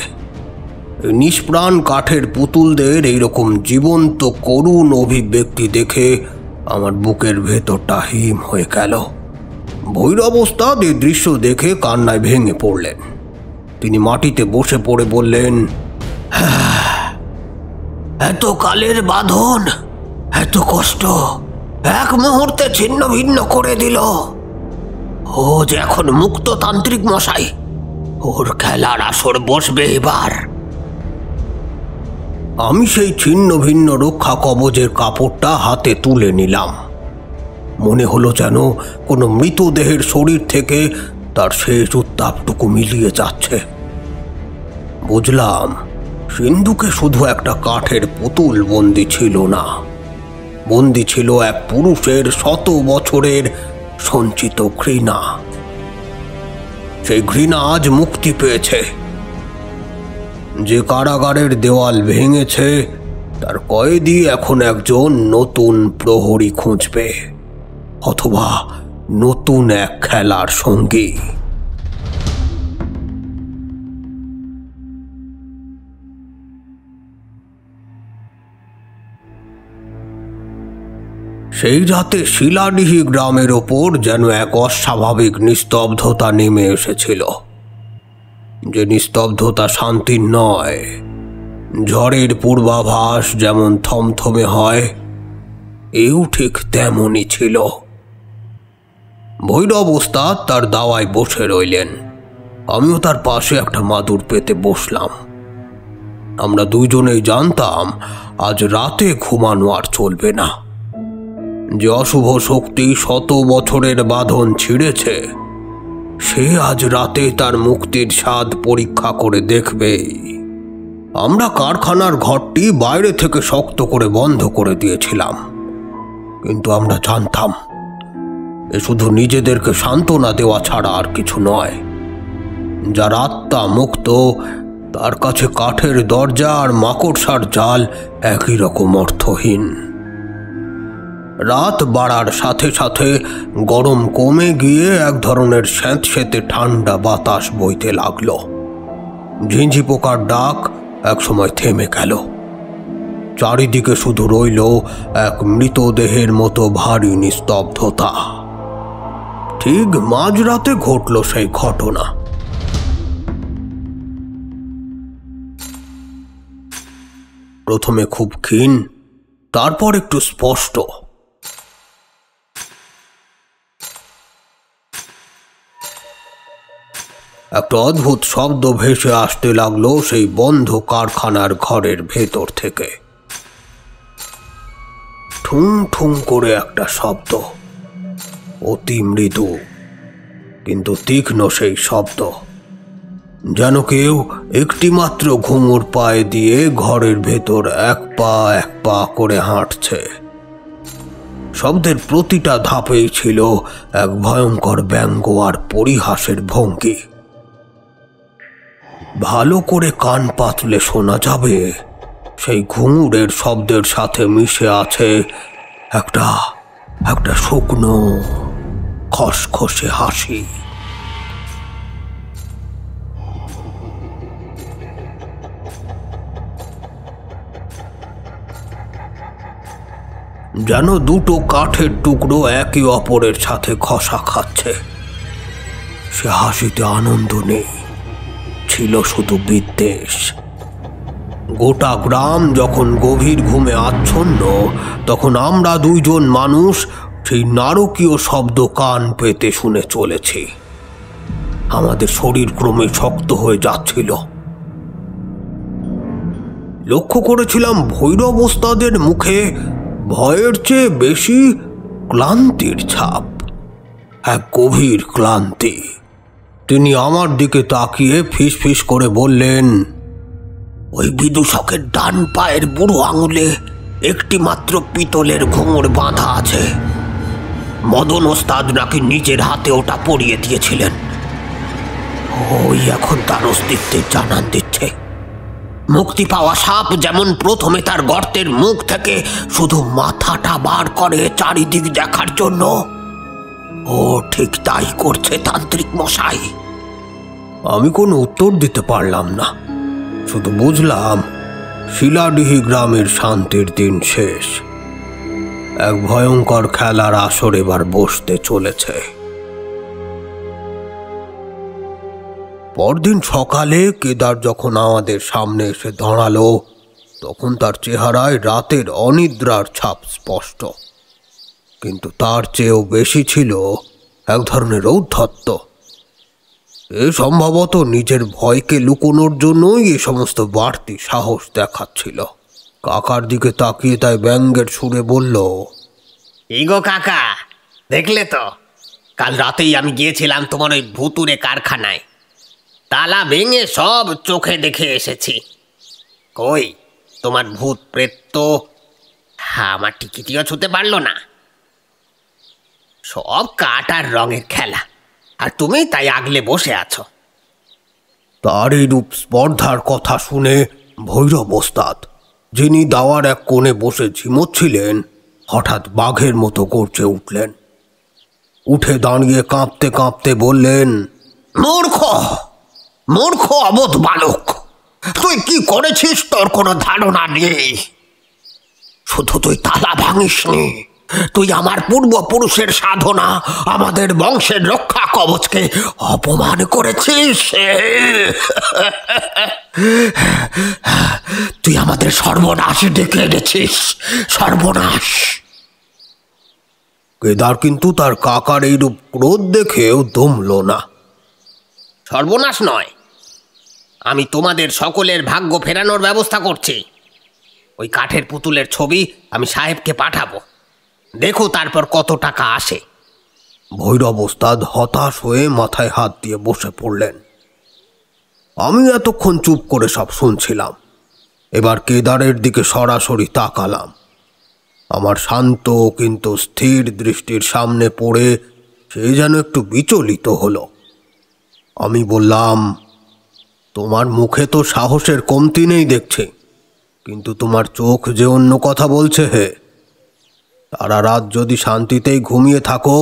নিষ্প্রাণ কাঠের পুতুলদের এইরকম জীবন্ত করুণ অভিব্যক্তি দেখে আমার বুকের ভেতরটা হিম হয়ে গেল। ভৈরব ওস্তাদ এই দৃশ্য দেখে কান্নায় ভেঙে পড়লেন। তিনি মাটিতে বসে পড়ে বললেন, এত কালের বাঁধন, এত কষ্ট এক মুহূর্তে ছিন্ন ভিন্ন করে দিল। ও যে এখন মুক্ত তান্ত্রিক মশাই, ওর খেলার আসর বসবে এবার। আমি সেই ছিন্ন ভিন্ন রক্ষা কবচের কাপড়টা হাতে তুলে নিলাম। মনে হলো যেন কোনো মৃতদেহের শরীর থেকে তার শেষ উত্তাপটুকু মিলিয়ে যাচ্ছে। বুঝলাম সিন্ধুকে শুধু একটা কাঠের পুতুল বন্দি ছিল না, বন্দি ছিল এক পুরুষের 100 বছরের সঞ্চিত ঘৃণা। সেই ঘৃণা আজ মুক্তি পেয়েছে। যে কারাগারের দেওয়াল ভেঙেছে তার কয়েদি এখন একজন নতুন প্রহরী খুঁজবে, অথবা নতুন এক খেলার সঙ্গী। সেই রাতে শিলাডিহি গ্রামের ওপর যেন এক অস্বাভাবিক নিস্তব্ধতা নেমে এসেছিল। যে নিস্তব্ধতা শান্তির নয়। ঝড়ের পূর্বাভাস যেমন থমথমে হয়, এও ঠিক তেমনই ছিল। ভৈরব ওস্তাদ তার দাওয়ায় বসে রইলেন। আমিও তার পাশে একটা মাদুর পেতে বসলাম। আমরা দুইজনেই জানতাম আজ রাতে ঘুমানো আর চলবে না। যে অশুভ শক্তি 100 বছরের বাঁধন ছিঁড়েছে, সে আজ রাতে তার মুক্তির স্বাদ পরীক্ষা করে দেখবে। আমরা কারখানার ঘরটি বাইরে থেকে শক্ত করে বন্ধ করে দিয়েছিলাম, কিন্তু আমরা জানতাম এ শুধু নিজেদেরকে সান্ত্বনা দেওয়া ছাড়া আর কিছু নয়। যার আত্মা মুক্ত তার কাছে কাঠের দরজা আর মাকড়সার জাল একই রকম অর্থহীন। রাত বাড়ার সাথে সাথে গরম কমে গিয়ে এক ধরনের স্যাঁতস্যাঁতে ঠান্ডা বাতাস বইতে লাগলো। ঝিঁঝি পোকার ডাক একসময় থেমে গেল। চারিদিকে শুধু রইল এক মৃতদেহের মতো ভারী নিস্তব্ধতা। ঠিক মাঝরাতে ঘটল সেই ঘটনা। প্রথমে খুব ক্ষীণ, তারপর একটু স্পষ্ট। একটা অদ্ভুত শব্দ ভেসে আসতে লাগলো সেই বন্ধ কারখানার ঘরের ভেতর থেকে। ঠুং ঠুং করে একটা শব্দ, অতি মৃদু কিন্তু তীক্ষ্ণ সেই শব্দ, যেন কেউ একটিমাত্র ঘুঙুর পায়ে দিয়ে ঘরের ভেতর এক পা করে হাঁটছে। শব্দের প্রতিটা ধাপেই ছিল এক ভয়ঙ্কর ব্যঙ্গ আর পরিহাসের ভঙ্গি। ভালো করে কান পাতলে শোনা যাবে সেই ঘুঙুরের শব্দের সাথে মিশে আছে একটা শুকনো খসখসে হাসি। যেন দুটো কাঠের টুকরো একে অপরের সাথে ঘষা খাচ্ছে। সে হাসিতে আনন্দ নেই, ছিল শুধু বিদ্বেষ। গোটা গ্রাম যখন গভীর ঘুমে আচ্ছন্ন, তখন আমরা দুইজন মানুষ সেই নারকীয় শব্দ কান পেতে শুনে চলেছি। আমাদের শরীর ক্রমে শক্ত হয়ে যাচ্ছিল। লক্ষ্য করেছিলাম ভৈরব ওস্তাদের মুখে ভয়ের চেয়ে বেশি ক্লান্তির ছাপ, এক গভীর ক্লান্তি। তিনি আমার দিকে তাকিয়ে ফিসফিস করে বললেন, ওই বিদূষকের ডান পায়ের বুড়ো আঙুলে একটি মাত্র পিতলের ঘুঙুর বাঁধা আছে। মদন ওস্তাদ নাকি নিজের হাতে ওটা পরিয়ে দিয়েছিলেন। ওই এখন তার অস্তিত্বের জানান দিচ্ছে। মুক্তি পাওয়া সাপ যেমন প্রথমে তার গর্তের মুখ থেকে শুধু মাথাটা বার করে চারিদিক দেখার জন্য, ও ঠিক তাই করছে তান্ত্রিক মশাই। আমি কোনো উত্তর দিতে পারলাম না, শুধু বুঝলাম শিলাডিহি গ্রামের শান্তির দিন শেষ। এক ভয়ঙ্কর খেলার আসর এবার বসতে চলেছে। পরদিন সকালে কেদার যখন আমাদের সামনে এসে দাঁড়ালো, তখন তার চেহারায় রাতের অনিদ্রার ছাপ স্পষ্ট, কিন্তু তার চেয়েও বেশি ছিল এক ধরনের ঔদ্ধত্য। এ সম্ভবত নিজের ভয়কে লুকোনোর জন্যই এ সমস্ত বাড়তি সাহস দেখাচ্ছিল। কাকার দিকে তাকিয়ে তাই ব্যঙ্গের সুরে বলল, ইগো কাকা, দেখলে তো কাল রাতেই আমি গিয়েছিলাম তোমার ওই ভুতুরে কারখানায়। তালা ভেঙে সব চোখে দেখে এসেছি। কই তোমার ভূত প্রেত তো আমার টিকিটিও ছুতে পারলো না। সব কাঠ আর রঙের খেলা, আর তুমি তাই আগলে বসে আছো। তার এই রূপ স্পর্ধার কথা শুনে ভৈরব ওস্তাদ, যিনি দাওয়ার এক কোণে বসে ঝিমোচ্ছিলেন, হঠাৎ বাঘের মতো গর্জে উঠলেন। উঠে দাঁড়িয়ে কাঁপতে কাঁপতে বললেন, মূর্খ মূর্খ অবোধ বালক, তুই কি করেছিস তোর কোনো ধারণা নেই। শুধু তুই তালা ভাঙিসনি, তুই আমার পূর্বপুরুষের সাধনা, আমাদের বংশের রক্ষা কবচকে অপমান করেছিস। তুই আমাদের সর্বনাশ ডেকে এনেছিস, সর্বনাশ। কেদার কিন্তু তার কাকার এইরূপ ক্রোধ দেখেও দমল না। সর্বনাশ নয়, আমি তোমাদের সকলের ভাগ্য ফেরানোর ব্যবস্থা করছি। ওই কাঠের পুতুলের ছবি আমি সাহেবকে পাঠাবো, দেখো তারপর কত টাকা আসে। ভৈরব ওস্তাদ হতাশ হয়ে মাথায় হাত দিয়ে বসে পড়লেন। আমি এতক্ষণ চুপ করে সব শুনছিলাম। এবার কেদারের দিকে সরাসরি তাকালাম। আমার শান্ত কিন্তু স্থির দৃষ্টির সামনে পড়ে সে যেন একটু বিচলিত হলো। আমি বললাম, তোমার মুখে তো সাহসের কমতি নেই দেখছি, কিন্তু তোমার চোখ যে অন্য কথা বলছে। হে, সারা রাত যদি শান্তিতেই ঘুমিয়ে থাকো,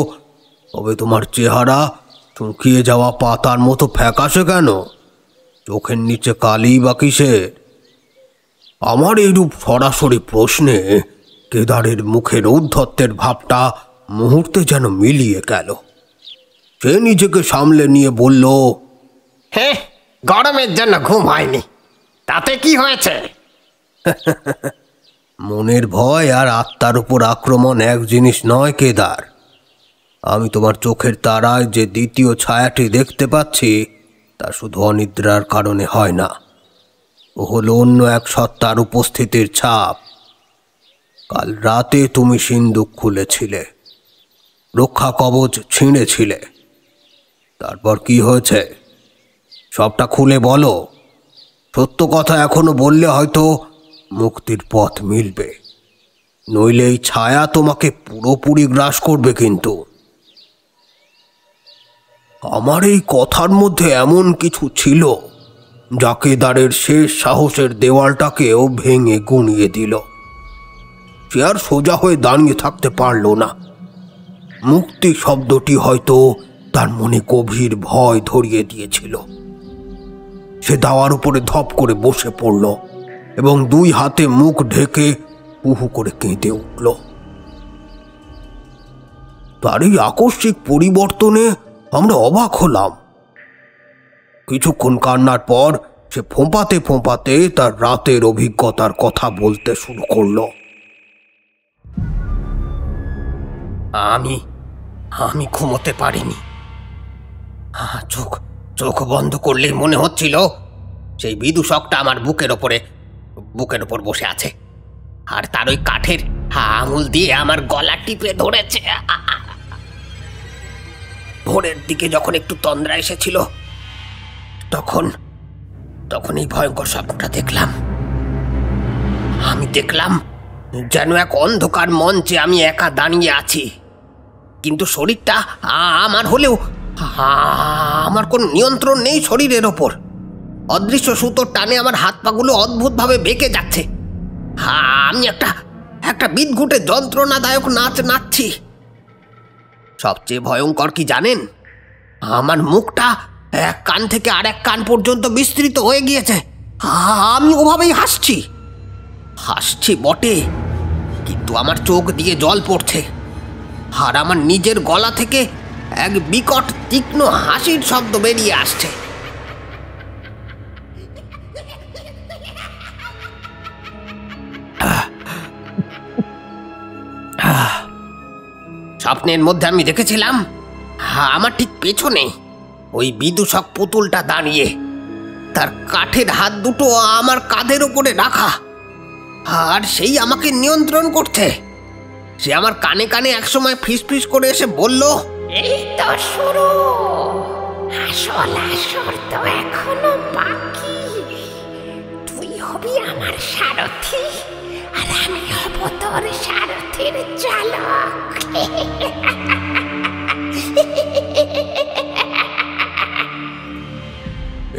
তবে তোমার চেহারা শুকিয়ে যাওয়া পাতার মতো ফ্যাকাশে কেন? চোখের নিচে কালি বা কিসের? আমার এইরূপ সরাসরি প্রশ্নে কেদারের মুখের ঔদ্ধত্যের ভাবটা মুহূর্তে যেন মিলিয়ে গেল। সে নিজেকে সামলে নিয়ে বলল, হ্যাঁ, গরমের জন্য ঘুম হয়নি, তাতে কি হয়েছে? মনের ভয় আর আত্মার উপর আক্রমণ এক জিনিস নয় কেদার। আমি তোমার চোখের তারায় যে দ্বিতীয় ছায়াটি দেখতে পাচ্ছি তা শুধু অনিদ্রার কারণে হয় না, ও হলো অন্য এক সত্তার উপস্থিতির ছাপ। কাল রাতে তুমি সিন্দুক খুলেছিলে, রক্ষা কবচ ছিঁড়েছিলে, তারপর কি হয়েছে সবটা খুলে বলো। সত্য কথা এখনো বললে হয়তো মুক্তির পথ মিলবে, নইলে এই ছায়া তোমাকে পুরোপুরি গ্রাস করবে। কিন্তু আমার এই কথার মধ্যে এমন কিছু ছিল যা কেদারের শেষ সাহসের দেওয়ালটাকেও ভেঙে গুঁড়িয়ে দিল। সে আর সোজা হয়ে দাঁড়িয়ে থাকতে পারল না। মুক্তি শব্দটি হয়তো তার মনে গভীর ভয় ধরিয়ে দিয়েছিল। সে দাওয়ার উপরে ধপ করে বসে পড়ল এবং দুই হাতে মুখ ঢেকে উহু করে কেঁদে উঠল। তার এই আকস্মিক পরিবর্তনে আমরা অবাক হলাম। কিছুক্ষণ কান্নার পর সে ফোঁপাতে ফোঁপাতে তার রাতের অভিজ্ঞতার কথা বলতে শুরু করল। আমি ঘুমোতে পারিনি। চোখ বন্ধ করলেই মনে হচ্ছিল সেই বিদূষকটা আমার বুকের ওপর বসে আছে, আর তার ওই কাঠের আঙুল দিয়ে আমার গলা টিপে ধরেছে। ভোরের দিকে যখন একটু তন্দ্রা এসেছিল, তখন এই ভয়ঙ্কর স্বপ্নটা দেখলাম। আমি দেখলাম যেন এক অন্ধকার মঞ্চে আমি একা দাঁড়িয়ে আছি, কিন্তু শরীরটা আমার হলেও আমার কোনো নিয়ন্ত্রণ নেই শরীরের ওপর। অদৃশ্য সুতোর টানে আমার হাত পাগুলো অদ্ভুতভাবে বেঁকে যাচ্ছে। আমি একটা বিদঘুটে যন্ত্রণাদায়ক নাচ নাচছি। সবচেয়ে ভয়ঙ্কর কি জানেন? আমার মুখটা এক কান থেকে আরেক কান পর্যন্ত বিস্তৃত হয়ে গিয়েছে। আমি ওভাবেই হাসছি বটে, কিন্তু আমার চোখ দিয়ে জল পড়ছে, আর আমার নিজের গলা থেকে এক বিকট তীক্ষ্ণ হাসির শব্দ বেরিয়ে আসছে। স্বপ্নের মধ্যে আমি দেখেছিলাম আমার ঠিক পেছনে ওই বিদূষক পুতুলটা দাঁড়িয়ে, তার কাঠের হাত দুটো আমার কাঁধের উপরে রাখা, আর সেই আমাকে নিয়ন্ত্রণ করছে। সে আমার কানে কানে একসময় ফিসফিস করে এসে বলল, এই তো শুরু, আসল তো এখনো বাকি। তুই হবি আমার সারথি, আর আমি হব তোর সারথির চালক।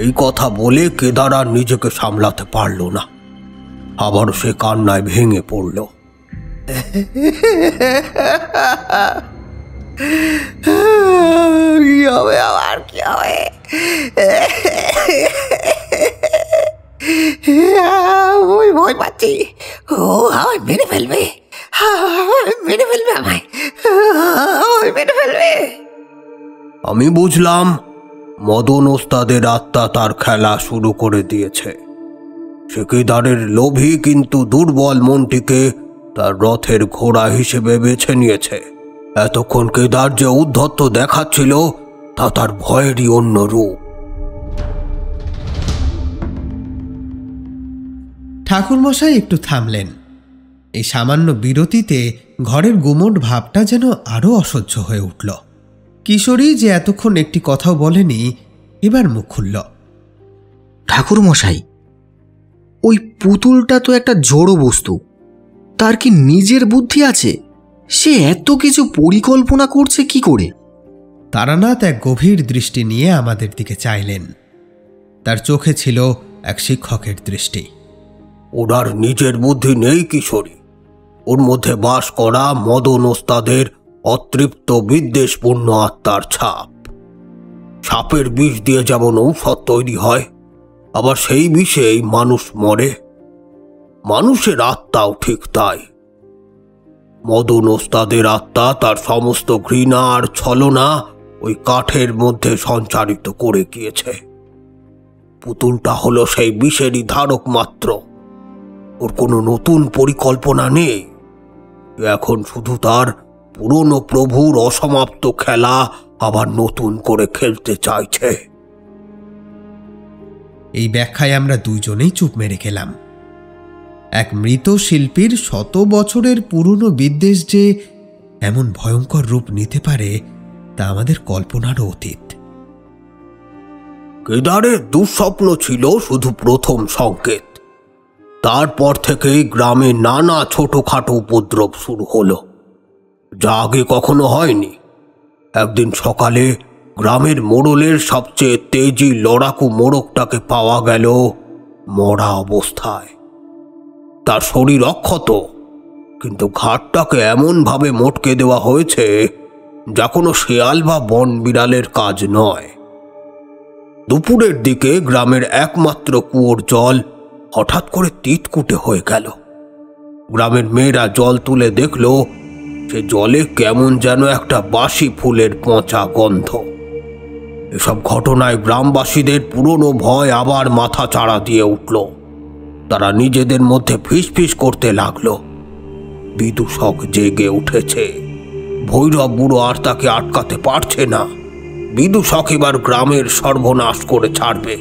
এই কথা বলে কেদার আর নিজেকে সামলাতে পারল না, আবার সে কান্নায় ভেঙে পড়ল। কি হবে আবার, কি হবে? আমি ভয় পাচ্ছি, ও আমায় মেরে ফেলবে, আমায় মেরে ফেলবে। আমি বুঝলাম মদন ওস্তাদের আত্মা তার খেলা শুরু করে দিয়েছে। সে কেদারের লোভী কিন্তু দুর্বল মনটিকে তার রথের ঘোড়া হিসেবে বেছে নিয়েছে। এতক্ষণ কেদার যে উদ্ধত্ত দেখাচ্ছিল তা তার ভয়েরই অন্য রূপ। ঠাকুরমশাই একটু থামলেন। এই সামান্য বিরতিতে ঘরের গুমোট ভাবটা যেন আরো অসহ্য হয়ে উঠল। কিশোরী যে এতক্ষণ একটি কথাও বলেনি, এবার মুখ খুলল। ঠাকুরমশাই, ওই পুতুলটা তো একটা জড় বস্তু, তার কি নিজের বুদ্ধি আছে? সে এত কিছু পরিকল্পনা করছে কি করে? তারানাথ এক গভীর দৃষ্টি নিয়ে আমাদের দিকে চাইলেন। তার চোখে ছিল এক শিক্ষকের দৃষ্টি। ওনার নিজের বুদ্ধি নেই কিশোরী, ওর মধ্যে বাস করা মদন ওস্তাদের অতৃপ্ত বিদ্বেষপূর্ণ আত্মার ছাপ। সাপের বিষ দিয়ে যেমন ঔষধ তৈরি হয়, আবার সেই বিষেই মানুষ মরে। মানুষের আত্মাও ঠিক তাই। মদন ওস্তাদের আত্মা তার সমস্ত ঘৃণা আর ছলনা ওই কাঠের মধ্যে সঞ্চারিত করে গিয়েছে। পুতুলটা হলো সেই বিষেরই ধারক মাত্র। ওর কোনো নতুন পরিকল্পনা নেই। এখন শুধু তার পুরনো প্রভুর অসমাপ্ত খেলা আবার নতুন করে খেলতে চাইছে। এই ব্যাখ্যায় আমরা দুজনেই চুপ মেরে গেলাম। এক মৃত শিল্পীর 100 বছরের পুরনো বিদ্বেষ যে এমন ভয়ঙ্কর রূপ নিতে পারে তা আমাদের কল্পনারও অতীত। কেদারের দুঃস্বপ্ন ছিল শুধু প্রথম সংকেত। তারপর থেকেই গ্রামে নানা ছোটখাটো উপদ্রব শুরু হলো, যা আগে কখনো হয়নি। একদিন সকালে গ্রামের মোড়লের সবচেয়ে তেজি লড়াকু মোড়কটাকে পাওয়া গেল মরা অবস্থায়। তার শরীর অক্ষত, কিন্তু ঘাটটাকে এমনভাবে মোটকে দেওয়া হয়েছে যা কোনো শেয়াল বা বন বিড়ালের কাজ নয়। দুপুরের দিকে গ্রামের একমাত্র কুয়োর জল হঠাৎ করে তিতকুটে হয়ে গেল। গ্রামের মেয়েরা জল তুলে দেখল সে জলে কেমন যেন একটা বাসি ফুলের পচা গন্ধ। এসব ঘটনায় গ্রামবাসীদের পুরনো ভয় আবার মাথা চাড়া দিয়ে উঠল। তারা নিজেদের মধ্যে ফিসফিস করতে লাগলো, বিদূষক জেগে উঠেছে, ভৈরব বুড়ো আর তাকে আটকাতে পারছে না, বিদূষক এবার গ্রামের সর্বনাশ করে ছাড়বে।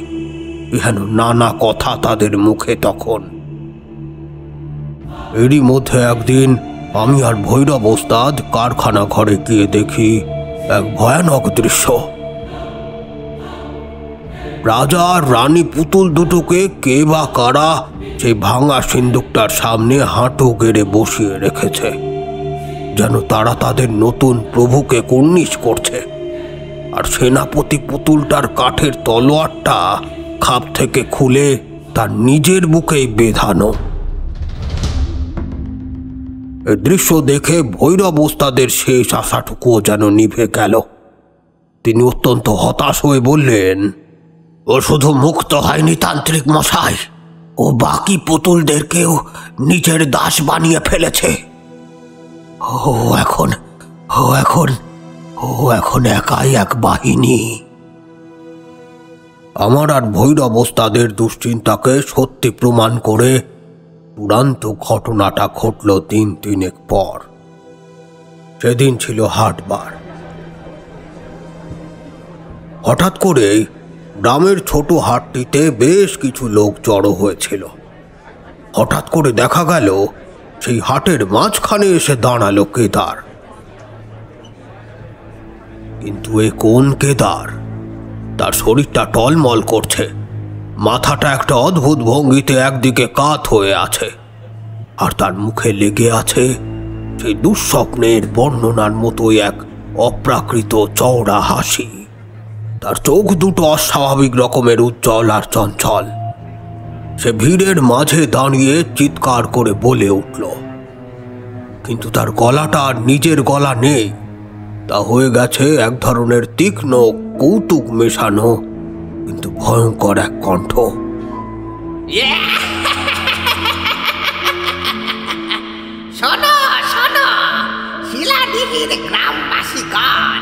যেন নানা কথা তাদের মুখে তখন। এরই মধ্যে একদিন আমি আর ভৈরব ওস্তাদ কারখানা ঘরে গিয়ে দেখি এক ভয়ানক দৃশ্য। রাজা আর রানী পুতুল দুটোকে কে বা কারা সেই ভাঙা সিন্দুকটার সামনে হাঁটু গেড়ে বসিয়ে রেখেছে, যেন তারা তাদের নতুন প্রভুকে কুর্নিশ করছে। আর সেনাপতি পুতুলটার কাঠের তলোয়ারটা খাপ থেকে খুলে তার নিজের বুকেই বেঁধানো। এই দৃশ্য দেখে ভৈরব ওস্তাদের শেষ আশাটুকুও যেন নিভে গেল। তিনি অত্যন্ত হতাশ হয়ে বললেন, ও শুধু মুক্ত হয়নি তান্ত্রিক মশাই, ও বাকি পুতুলদেরকেও নিজের দাস বানিয়ে ফেলেছে। ও এখন একাই এক বাহিনী। আমার আর ভৈরব ওস্তাদের দুশ্চিন্তাকে সত্যি প্রমাণ করে চূড়ান্ত ঘটনাটা ঘটল 3 দিন পর। সেদিন ছিল হাটবার। হঠাৎ করেই গ্রামের ছোট হাটটিতে বেশ কিছু লোক জড়ো হয়েছিল। হঠাৎ করে দেখা গেল সেই হাটের মাঝখানে এসে দাঁড়ালো কেদার। কিন্তু এ কোন কেদার? তার শরীরটা টলমল করছে, মাথাটা একটা অদ্ভুত ভঙ্গিতে একদিকে কাত হয়ে আছে, আর তার মুখে লেগে আছে সেই দুঃস্বপ্নের বর্ণনার মতোই এক অপ্রাকৃত চওড়া হাসি। তার চোখ দুটো অস্বাভাবিক রকমের উজ্জ্বল আর চঞ্চল। সে ভিড়ের মাঝে দাঁড়িয়ে চিৎকার করে বলে উঠল, কিন্তু তার গলাটা আর নিজের গলা নেই। তা হয়ে গেছে এক ধরনের তীক্ষ্ণ কৌতুক মেশানো কিন্তু ভয়ঙ্কর এক কণ্ঠ। শোনো শোনো, শিলাদিঘির গ্রামবাসীগণ,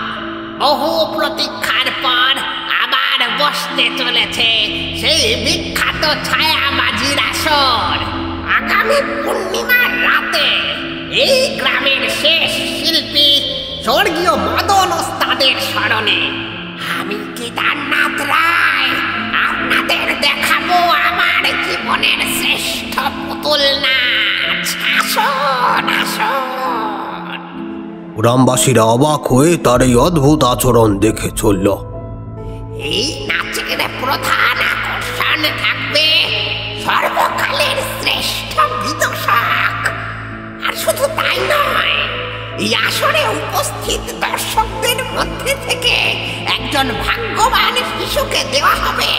বহু প্রতীক্ষার পর আবার বসতে চলেছে সেই বিখ্যাত ছায়াবাজির আসর। আগামী পূর্ণিমার রাতে এই গ্রামের শেষ শিল্পী স্বর্গীয় মদন ওস্তাদের স্মরণে আমি কেদারনাথ রায় আপনাদের দেখাবো আমার জীবনের শ্রেষ্ঠ পুতুল নাচ। আসুন আসুন। গ্রামবাসীরা অবাক হয়ে তার এই অদ্ভুত আচরণ দেখে চলল। এই নাচের প্রধান আকর্ষণ থাকবে সর্বকালের শ্রেষ্ঠ বিদূষক। আর শুধু তাই নয়, এই আসরে উপস্থিত দর্শকদের মধ্যে থেকে একজন ভাগ্যবান শিশুকে দেওয়া হবে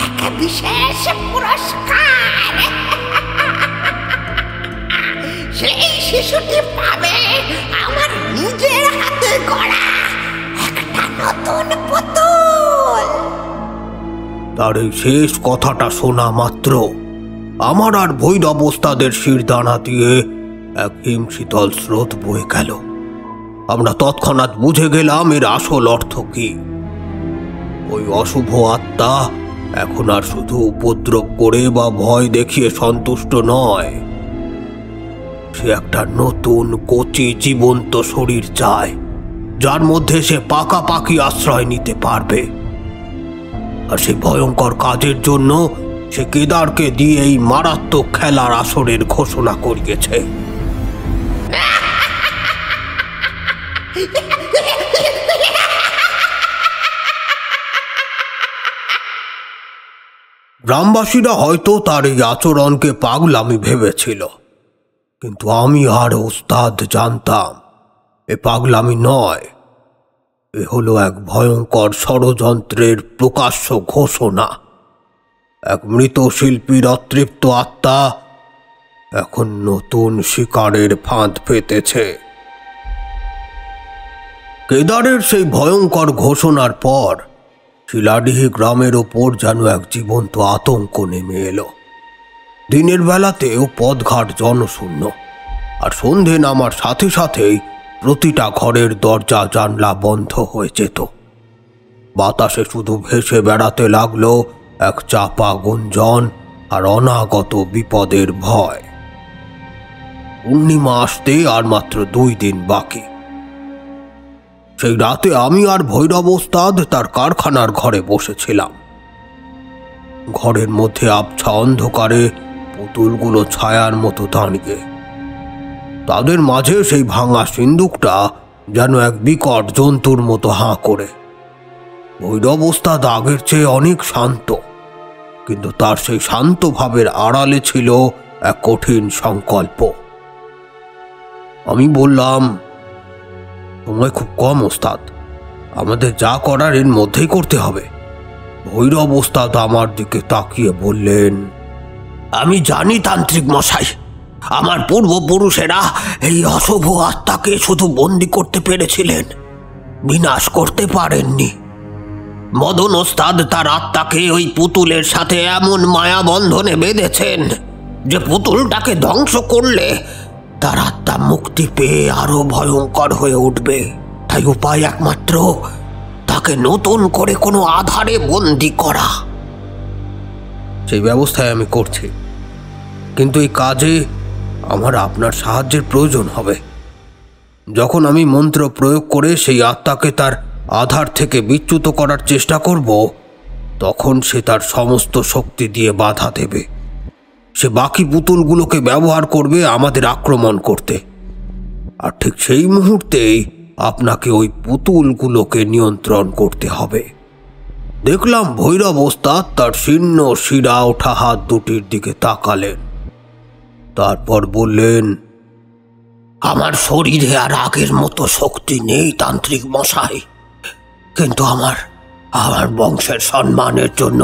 এক বিশেষ পুরস্কার। সেই শিশুটি পাবে আমার নিজের হাতে গড়া একটা নতুন পুতুল। তার এই শেষ কথাটা শোনা মাত্র আমার আর ভৈরব ওস্তাদের শিরদাঁড়া দিয়ে এক হিমশীতল স্রোত বয়ে গেল। আমরা তৎক্ষণাৎ বুঝে গেলাম এর আসল অর্থ কি। ওই অশুভ আত্মা এখন আর শুধু উপদ্রব করে বা ভয় দেখিয়ে সন্তুষ্ট নয়, সে একটা নতুন কচি জীবন্ত শরীর চায়, যার মধ্যে সে পাকাপাকি আশ্রয় নিতে পারবে। আর সেই ভয়ঙ্কর কাজের জন্য সে কেদারকে দিয়ে এই মারাত্মক খেলার আসরের ঘোষণা করিয়েছে। গ্রামবাসীরা হয়তো তার এই আচরণকে পাগলামি ভেবেছিল, কিন্তু আমি আর ওস্তাদ জানতাম এ পাগলামি নয়, এ হলো এক ভয়ঙ্কর ষড়যন্ত্রের প্রকাশ্য ঘোষণা। এক মৃত শিল্পীর অতৃপ্ত আত্মা এখন নতুন শিকারের ফাঁদ পেতেছে। কেদারের সেই ভয়ঙ্কর ঘোষণার পর শিলাডিহি গ্রামের ওপর যেন এক জীবন্ত আতঙ্ক নেমে এলো। দিনের বেলাতেও পথঘাট জনশূন্য, আর সন্ধে নামার সাথে সাথেই প্রতিটা ঘরের দরজা জানলা বন্ধ হয়ে যেত। বাতাসে শুধু ভেসে বেড়াতে লাগলো এক চাপা গুঞ্জন আর অনাগত বিপদের ভয়। পূর্ণিমা আসতে আর মাত্র 2 দিন বাকি। সেই রাতে আমি আর ভৈরব ওস্তাদ তার কারখানার ঘরে বসেছিলাম। ঘরের মধ্যে আবছা অন্ধকারে পুতুলগুলো ছায়ার মতো দাঁড়িয়ে, তাদের মাঝে সেই ভাঙা সিন্দুকটা যেন এক বিকট জন্তুর মতো হাঁ করে। ভৈরব ওস্তাদ আগের চেয়ে অনেক শান্ত, কিন্তু তার সেই শান্ত ভাবের আড়ালে ছিল এক কঠিন সংকল্প। আমি বললাম, সময় খুব কম ওস্তাদ, আমাদের যা করার এর মধ্যেই করতে হবে। ভৈরব ওস্তাদ আমার দিকে তাকিয়ে বললেন, আমি জানি তান্ত্রিক মশাই, আমার পূর্বপুরুষেরা এই অশুভ আত্মাকে শুধু বন্দি করতে পেরেছিলেন, বিনাশ করতে পারেননি। মদন ওস্তাদ তার আত্মাকে ওই পুতুলের সাথে এমন মায়া বন্ধনে বেঁধেছেন যে পুতুলটাকে ধ্বংস করলে তার আত্মা মুক্তি পেয়ে আরো ভয়ঙ্কর হয়ে উঠবে। তাই উপায় একমাত্র তাকে নতুন করে কোনো আধারে বন্দি করা। সেই ব্যবস্থায় আমি করছি, কিন্তু এই কাজে আমার আপনার সাহায্যের প্রয়োজন হবে। যখন আমি মন্ত্র প্রয়োগ করে সেই আত্মাকে তার আধার থেকে বিচ্যুত করার চেষ্টা করব, তখন সে তার সমস্ত শক্তি দিয়ে বাধা দেবে। সে বাকি পুতুলগুলোকে ব্যবহার করবে আমাদের আক্রমণ করতে, আর ঠিক সেই মুহূর্তেই আপনাকে ওই পুতুলগুলোকে নিয়ন্ত্রণ করতে হবে। দেখলাম ভৈরব ওস্তাদ তার শীর্ণ শিরা ওঠা হাত দুটির দিকে তাকালেন, তারপর বললেন, আমার শরীরে আর আগের মতো শক্তি নেই তান্ত্রিক মশাই, কিন্তু আমার বংশের সম্মানের জন্য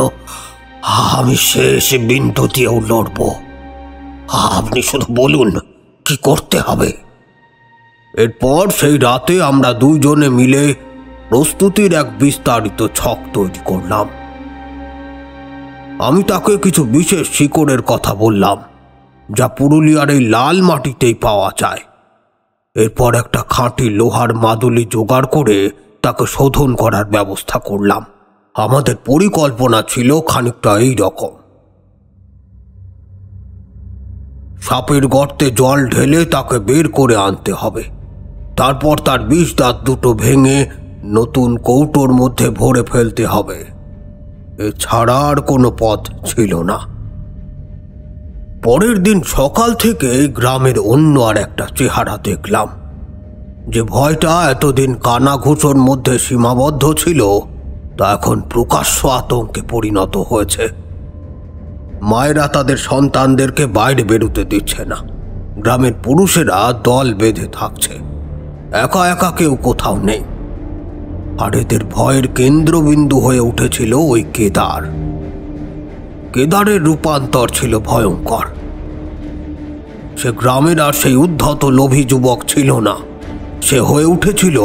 আমি শেষ বিন্দু দিয়েও লড়ব। আপনি শুধু বলুন কি করতে হবে। এরপর সেই রাতে আমরা 2 জনে মিলে প্রস্তুতির এক বিস্তারিত ছক তৈরি করলাম। আমি তাকে কিছু বিশেষ শিকড়ের কথা বললাম, যা পুরুলিয়ার এই লাল মাটিতেই পাওয়া যায়। এরপর একটা খাঁটি লোহার মাদুলি জোগাড় করে তাকে শোধন করার ব্যবস্থা করলাম। আমাদের পরিকল্পনা ছিল খানিকটা এই রকম: সাপের গর্তে জল ঢেলে তাকে বের করে আনতে হবে, তারপর তার বিষ দাঁত দুটো ভেঙে নতুন কৌটোর মধ্যে ভরে ফেলতে হবে। এছাড়া আর কোনো পথ ছিল না। পরের দিন সকাল থেকে গ্রামের অন্য আর একটা চেহারা দেখলাম। যে ভয়টা এতদিন কানাঘুষোর মধ্যে সীমাবদ্ধ ছিল, তা এখন প্রকাশ্য আতঙ্কে পরিণত হয়েছে। মায়েরা তাদের সন্তানদেরকে বাইরে বেরোতে দিচ্ছে না, গ্রামের পুরুষেরা দল বেঁধে থাকছে, একা একা কেউ কোথাও নেই। আর এদের ভয়ের কেন্দ্রবিন্দু হয়ে উঠেছিল ওই কেদার। কেদারের রূপান্তর ছিল ভয়ঙ্কর। সে গ্রামের আর সেই উদ্ধত লোভী যুবক ছিল না, সে হয়ে উঠেছিল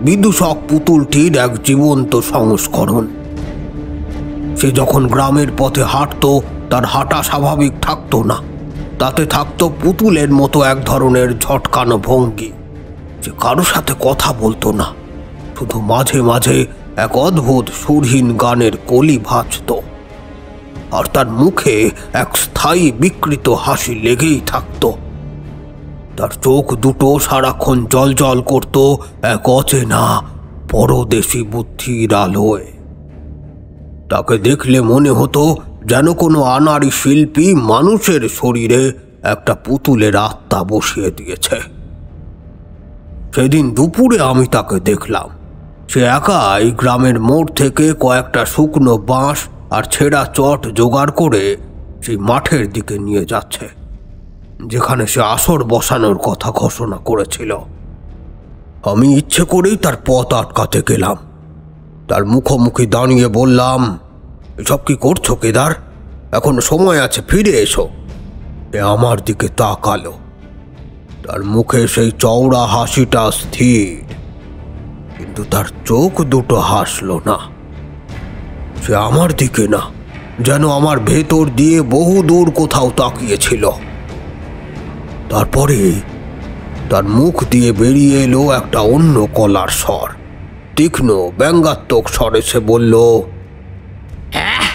বিদূষক পুতুলটির এক জীবন্ত সংস্করণ। সে যখন গ্রামের পথে হাঁটত, তার হাঁটা স্বাভাবিক থাকতো না। তাতে থাকতো পুতুলের মতো এক ধরনের ঝটকানো ভঙ্গি। যে কারো সাথে কথা বলতো না, শুধু মাঝে মাঝে এক অদ্ভুত সুরহীন গানের কলি ভাজত। আর তার মুখে এক স্থায়ী বিকৃত হাসি লেগেই থাকত। তার চোখ দুটো সারাক্ষণ জ্বলজ্বল করত এক অচেনা পরদেশি বুদ্ধির আলোয়। তাকে দেখলে মনে হতো যেন কোনো আনাড়ি শিল্পী মানুষের শরীরে একটা পুতুলের আত্মা বসিয়ে দিয়েছে। সেদিন দুপুরে আমি তাকে দেখলাম। সে একাই গ্রামের মোড় থেকে কয়েকটা শুকনো বাঁশ আর ছেঁড়া চট জোগাড় করে সেই মাঠের দিকে নিয়ে যাচ্ছে, যেখানে সে আসর বসানোর কথা ঘোষণা করেছিল। আমি ইচ্ছে করেই তার পথ আটকাতে গেলাম। তার মুখোমুখি দাঁড়িয়ে বললাম, এসব কি করছো কেদার? এখনো সময় আছে, ফিরে এসো। সে আমার দিকে তাকালো। তার মুখে সেই চওড়া হাসিটা স্থির, কিন্তু তার চোখ দুটো হাসলো না। সে আমার দিকে না, যেন আমার ভেতর দিয়ে বহু দূর কোথাও তাকিয়েছিল। তারপরে তার মুখ দিয়ে বেরিয়ে এলো একটা অন্য গলার স্বর। তীক্ষ্ণ ব্যঙ্গাত্মক স্বরে সে বলল, হ্যাঁ,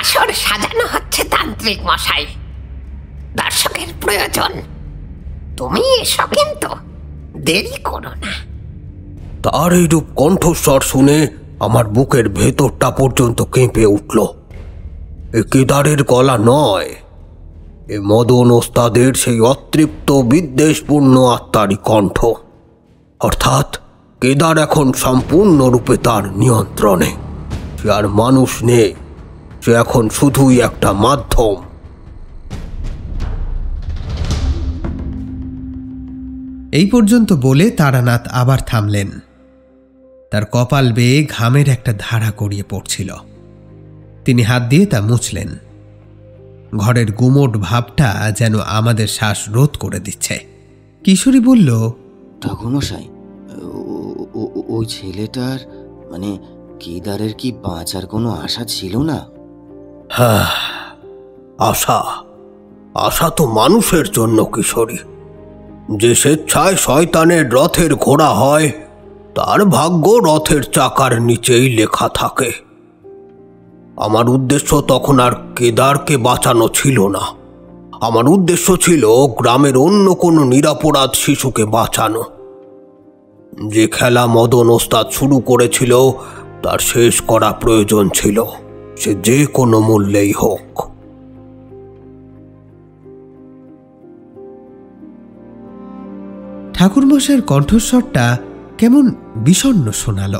আসর সাজানো হচ্ছে তান্ত্রিক মশাই। দর্শকের প্রয়োজন, তুমি এসো, কিন্তু দেরি করো না। তার এইরূপ কণ্ঠস্বর শুনে আমার বুকের ভেতরটা পর্যন্ত কেঁপে উঠল। এ কেদারের গলা নয়, এ মদন ওস্তাদের সেই অতৃপ্ত বিদ্বেষপূর্ণ আত্মারই কণ্ঠ। অর্থাৎ কেদার এখন সম্পূর্ণরূপে তার নিয়ন্ত্রণে। সে আর মানুষ নেই, সে এখন শুধুই একটা মাধ্যম। এই পর্যন্ত বলে তারানাথ আবার থামলেন। তার কপাল বেয়ে ঘামের একটা ধারা গড়িয়ে পড়ছিল। তিনি হাত দিয়ে তা মুছলেন। ঘরের গুমোট ভাবটা যেন আমাদের শ্বাস রোধ করে দিচ্ছে। কিশোরী বলল, ঠাকুরমশাই, ওই ছেলেটার মানে কেদারের কি বাঁচার কোনো আশা ছিল না? হ্যাঁ, আশা আশা তো মানুষের জন্য কিশোরী। যে স্বেচ্ছায় শয়তানের রথের ঘোড়া হয়, তার ভাগ্য রথের চাকার নিচেই লেখা থাকে। আমার উদ্দেশ্য তখন আর কেদারকে বাঁচানো ছিল না। আমার উদ্দেশ্য ছিল গ্রামের অন্য কোনো নিরপরাধ শিশুকে বাঁচানো। যে খেলা মদন ওস্তাদ শুরু করেছিল, তার শেষ করা প্রয়োজন ছিল, সে যে কোনো মূল্যেই হোক। ঠাকুরমশাইয়ের কণ্ঠস্বরটা কেমন বিষণ্ণ শোনাল।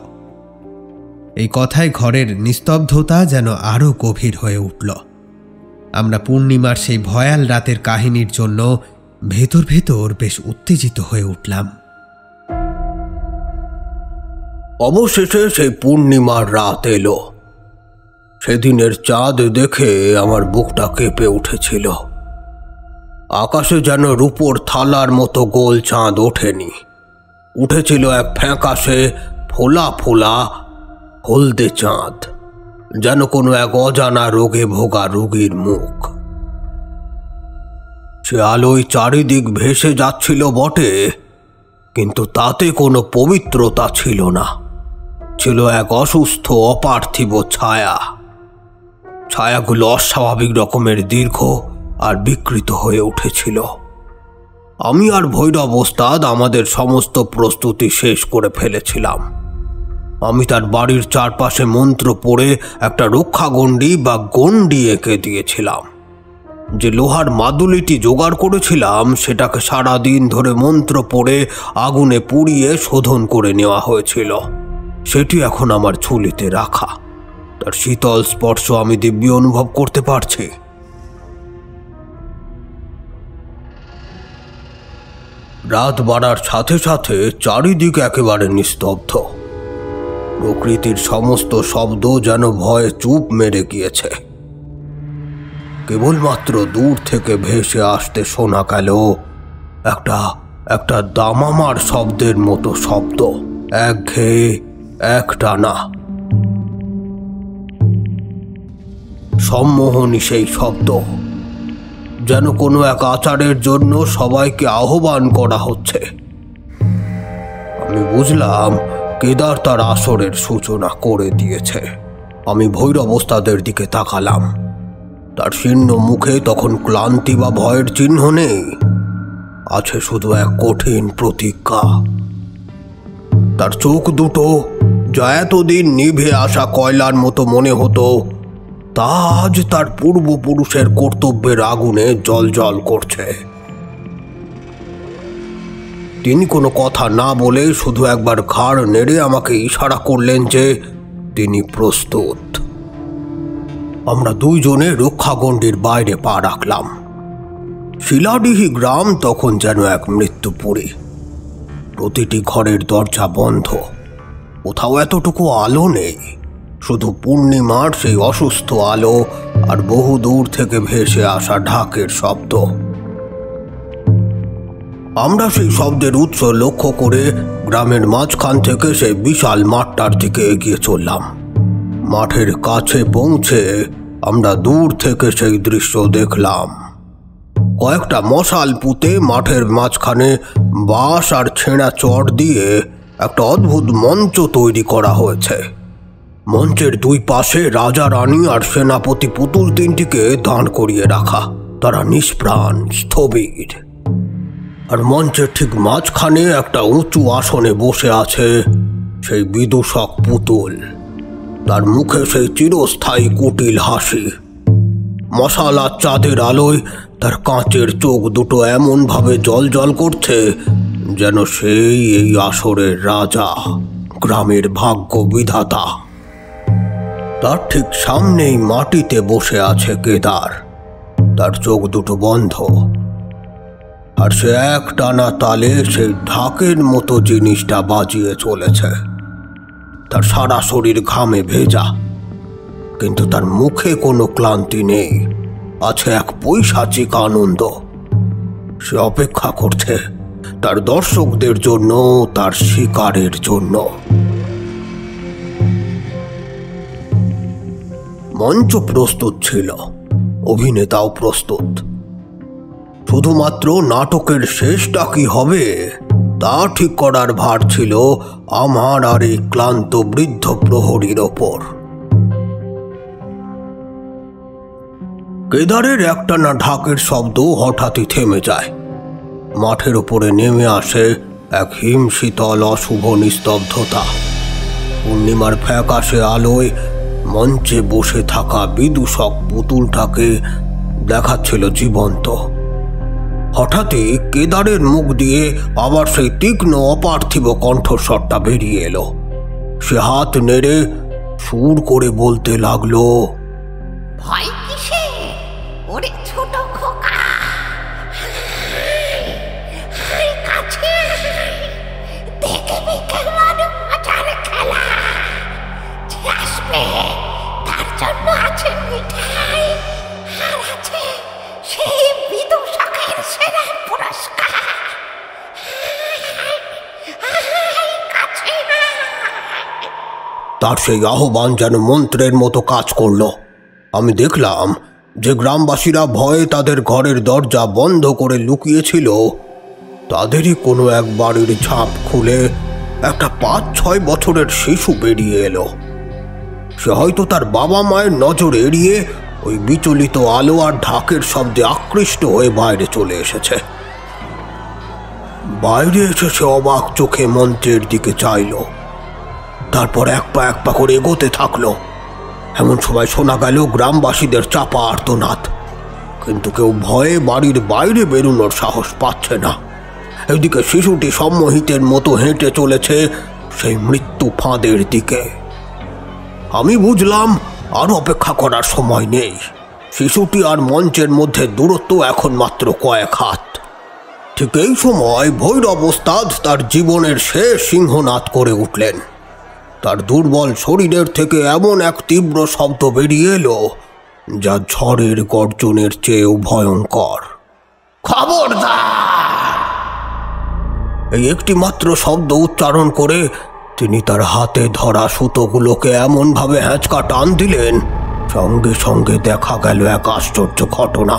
এই কথায় ঘরের নিস্তব্ধতা যেন আরো গভীর হয়ে উঠল। আমরা পূর্ণিমার সেই ভয়াল রাতের কাহিনীর জন্য ভেতর ভেতর বেশ উত্তেজিত হয়ে উঠলাম। অবশেষে সেই পূর্ণিমার রাত এলো। সেদিনের চাঁদ দেখে আমার বুকটা কেঁপে উঠেছিল। আকাশে যেন রূপোর থালার মতো গোল চাঁদ ওঠেনি, উঠেছিল এক ফ্যাকাশে ফোলা ফোলা হলদে চাঁদ, যেন কোনো এক অজানা রোগে ভোগা রোগীর মুখ। সে আলোয় চারিদিক ভেসে যাচ্ছিল বটে, কিন্তু তাতে কোনো পবিত্রতা ছিল না। ছিল এক অসুস্থ অপার্থিব ছায়া। ছায়াগুলো অস্বাভাবিক রকমের দীর্ঘ আর বিকৃত হয়ে উঠেছিল। আমি আর ভৈরব ওস্তাদ আমাদের সমস্ত প্রস্তুতি শেষ করে ফেলেছিলাম। আমি তার বাড়ির চারপাশে মন্ত্র পড়ে একটা রক্ষাগণ্ডি বা গণ্ডি এঁকে দিয়েছিলাম। যে লোহার মাদুলিটি জোগাড় করেছিলাম, সেটাকে সারাদিন ধরে মন্ত্র পড়ে আগুনে পুড়িয়ে শোধন করে নেওয়া হয়েছিল। সেটি এখন আমার ঝুলিতে রাখা। তার শীতল স্পর্শ আমি দিব্য অনুভব করতে পারছি। রাত বাড়ার সাথে সাথে চারিদিক একেবারে নিস্তব্ধ। প্রকৃতির সমস্ত শব্দ যেন ভয়ে চুপ মেরে গিয়েছে। কেবলমাত্র দূর থেকে ভেসে আসতে শোনা গেল একটা দামামার শব্দের মতো শব্দ, একঘেয়ে একটানা। সম্মোহনী সেই শব্দ, যেন কোনো এক আচারের জন্য সবাইকে আহ্বান করা হচ্ছে। আমি বুঝলাম কেদার তার আসরের সূচনা করে দিয়েছে। আমি ভৈরব ওস্তাদের দিকে তাকালাম। তার শীর্ণ মুখে তখন ক্লান্তি বা ভয়ের চিহ্ন নেই, আছে শুধু এক কঠিন প্রতিজ্ঞা। তার চোখ দুটো যা এতদিন নিভে আসা কয়লার মতো মনে হতো, তা আজ তার পূর্বপুরুষের কর্তব্যের আগুনে জ্বলজ্বল করছে। তিনি কোনো কথা না বলে শুধু একবার ঘাড় নেড়ে আমাকে ইশারা করলেন যে তিনি প্রস্তুত। আমরা দুইজনে রক্ষাগণ্ডির বাইরে পা রাখলাম। শিলাডিহি গ্রাম তখন যেন এক মৃত্যুপুরী। প্রতিটি ঘরের দরজা বন্ধ, কোথাও এতটুকু আলো নেই, শুধু পূর্ণিমার সেই অসুস্থ আলো আর বহু দূর থেকে ভেসে আসা ঢাকের শব্দ। আমরা সেই শব্দের উৎস লক্ষ্য করে গ্রামের মাঝখান থেকে সেই বিশাল মাঠটার দিকে এগিয়ে চললাম। মাঠের কাছে পৌঁছে আমরা দূর থেকে সেই দৃশ্য দেখলাম। কয়েকটা মশাল পুঁতে মাঠের মাঝখানে বাঁশ আর ছেঁড়া চট দিয়ে একটা অদ্ভুত মঞ্চ তৈরি করা হয়েছে। মঞ্চের দুই পাশে রাজা রানী আর সেনাপতি পুতুল তিনটিকে দাঁড় করিয়ে রাখা, তারা নিষ্প্রাণ স্থবির। আর মঞ্চের ঠিক মাঝখানে একটা উঁচু আসনে বসে আছে সেই বিদূষক পুতুল। তার মুখে সেই চিরস্থায়ী কুটিল হাসি। মশালা চাঁদের আলোয় তার কাঁচের চোখ দুটো এমনভাবে জ্বলজ্বল করছে যেন সেই এই আসরের রাজা, গ্রামের ভাগ্য বিধাতা। তার ঠিক সামনেই মাটিতে বসে আছে কেদার, তার চোখ দুটো বন্ধ, আর সে এক টানা তালে সেই ঢাকের মতো জিনিসটা বাজিয়ে চলেছে। তার সারা শরীর ঘামে ভেজা, কিন্তু তার মুখে কোনো ক্লান্তি নেই, আছে এক পৈশাচিক আনন্দ। সে অপেক্ষা করছে তার দর্শকদের জন্য, তার শিকারের জন্য। মঞ্চ প্রস্তুত ছিল, অভিনেতাও প্রস্তুত। শুধুমাত্র নাটকের শেষটা কি হবে তা ঠিক করার ভার ছিল আমার আর এই ক্লান্ত বৃদ্ধ প্রহরীর ওপর। কেদারের একটানা ঢাকের শব্দ হঠাৎই থেমে যায়। মাঠের উপরে নেমে আসে এক হিমশীতল অশুভ নিস্তব্ধতা। পূর্ণিমার ফ্যাকাশে আলোয় মঞ্চে বসে থাকা বিদূষক পুতুলটাকে দেখাচ্ছিল জীবন্ত। হঠাৎই কেদারের মুখ দিয়ে আবার সেই তীক্ষ্ণ অপার্থিব কণ্ঠস্বরটা বেরিয়ে এলো। সে হাত নেড়ে সুর করে বলতে লাগলো, ভয় কিসে ওরে ছোট খোকা, কাছে দেখবি কেমন মজার খেলা। যে আসবে তার জন্য আছে মিঠাই, আর আছে সেই বিদূষকের সেরা পুরস্কার। তার সেই আহ্বান যেন মন্ত্রের মতো কাজ করল। আমি দেখলাম যে গ্রামবাসীরা ভয়ে তাদের ঘরের দরজা বন্ধ করে লুকিয়েছিল, তাদেরই কোনো এক বাড়ির ঝাঁপ খুলে একটা 5-6 বছরের শিশু বেরিয়ে এলো। সে হয়তো তার বাবা মায়ের নজর এড়িয়ে ওই বিচলিত আলো আর ঢাকের শব্দে আকৃষ্ট হয়ে বাইরে চলে এসেছে। বাইরে এসে সে অবাক চোখে মঞ্চের দিকে চাইল, তারপর এক পা করে এগোতে থাকলো। এমন সময় শোনা গেল গ্রামবাসীদের চাপা আর্তনাদ, কিন্তু কেউ ভয়ে বাড়ির বাইরে বেরোনোর সাহস পাচ্ছে না। এদিকে শিশুটি সম্মোহিতের মতো হেঁটে চলেছে সেই মৃত্যু ফাঁদের দিকে। আমি বুঝলাম আর অপেক্ষা করার সময় নেই। শিশুটি আর মঞ্চের মধ্যে দূরত্ব এখন মাত্র কয়েক হাত। ঠিক এই সময় ভৈরব ওস্তাদ তার জীবনের শেষ সিংহনাদ করে উঠলেন। তার দুর্বল শরীরের থেকে এমন এক তীব্র শব্দ বেরিয়ে এলো যা ঝড়ের গর্জনের চেয়েও ভয়ঙ্কর। খবরদার! এই একটি মাত্র শব্দ উচ্চারণ করে তিনি তার হাতে ধরা সুতোগুলোকে এমনভাবে হ্যাঁচকা টান দিলেন সঙ্গে সঙ্গে দেখা গেল এক আশ্চর্য ঘটনা।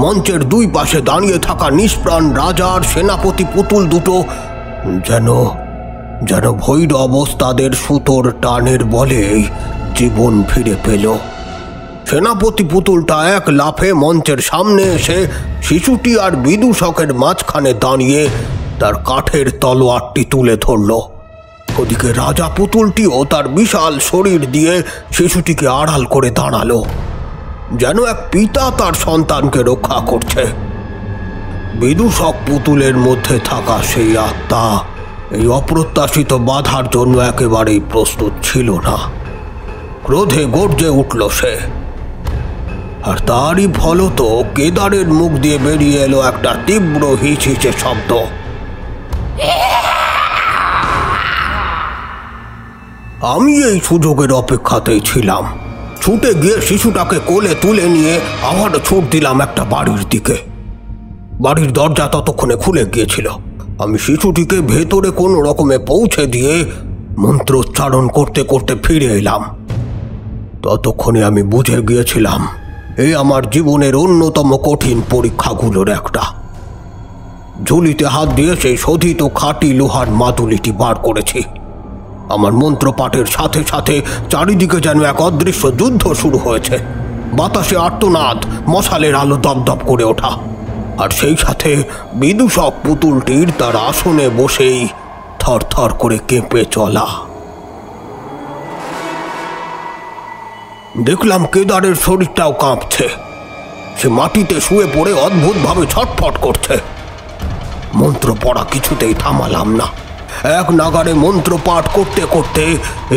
মঞ্চের দুই পাশে দাঁড়িয়ে থাকা নিষ্প্রাণ রাজার সেনাপতি পুতুল দুটো যেন যেন ভৈরব ওস্তাদের সুতোর টানের বলে জীবন ফিরে পেল। সেনাপতি পুতুলটা এক লাফে মঞ্চের সামনে এসে শিশুটি আর বিদূষকের মাঝখানে দাঁড়িয়ে তার কাঠের তলোয়ারটি তুলে ধরল। ওদিকে রাজা পুতুলটিও তার বিশাল শরীর দিয়ে শিশুটিকে আড়াল করে দাঁড়ালো, যেন এক পিতা তার সন্তানকে রক্ষা করছে। বিদূষক পুতুলের মধ্যে থাকা সেই আত্মা এই অপ্রত্যাশিত বাধার জন্য একেবারেই প্রস্তুত ছিল না। ক্রোধে গর্জে উঠল সে, আর তারই ফলত কেদারের মুখ দিয়ে বেরিয়ে এলো একটা তীব্র হিচহিচে শব্দ। আমি এই সুযোগের অপেক্ষাতেই ছিলাম। ছুটে গিয়ে শিশুটাকে কোলে তুলে নিয়ে আবার ছুট দিলাম একটা বাড়ির দিকে। বাড়ির দরজা ততক্ষণে খুলে গিয়েছিল। আমি শিশুটিকে ভেতরে কোনো রকমে পৌঁছে দিয়ে মন্ত্রোচ্চারণ করতে করতে ফিরে এলাম। ততক্ষণে আমি বুঝে গিয়েছিলাম এই আমার জীবনের অন্যতম কঠিন পরীক্ষাগুলোর একটা। ঝুলিতে হাত দিয়ে সেই শোধিত খাঁটি লোহার মাদুলিটি বার করেছি। আমার মন্ত্রপাঠের সাথে সাথে চারিদিকে যেন এক অদৃশ্য যুদ্ধ শুরু হয়েছে। বাতাসে আর্তনাদ, মশালের আলো দপদপ করে ওঠা, আর সেই সাথে বিদূষক পুতুলটির তার আসনে বসেই থরথর করে কেঁপে চলা। দেখলাম কেদারের শরীরটাও কাঁপছে। সে মাটিতে শুয়ে পড়ে অদ্ভুতভাবে ছটফট করছে। মন্ত্র পড়া কিছুতেই থামালাম না। এক নাগারে মন্ত্র পাঠ করতে করতে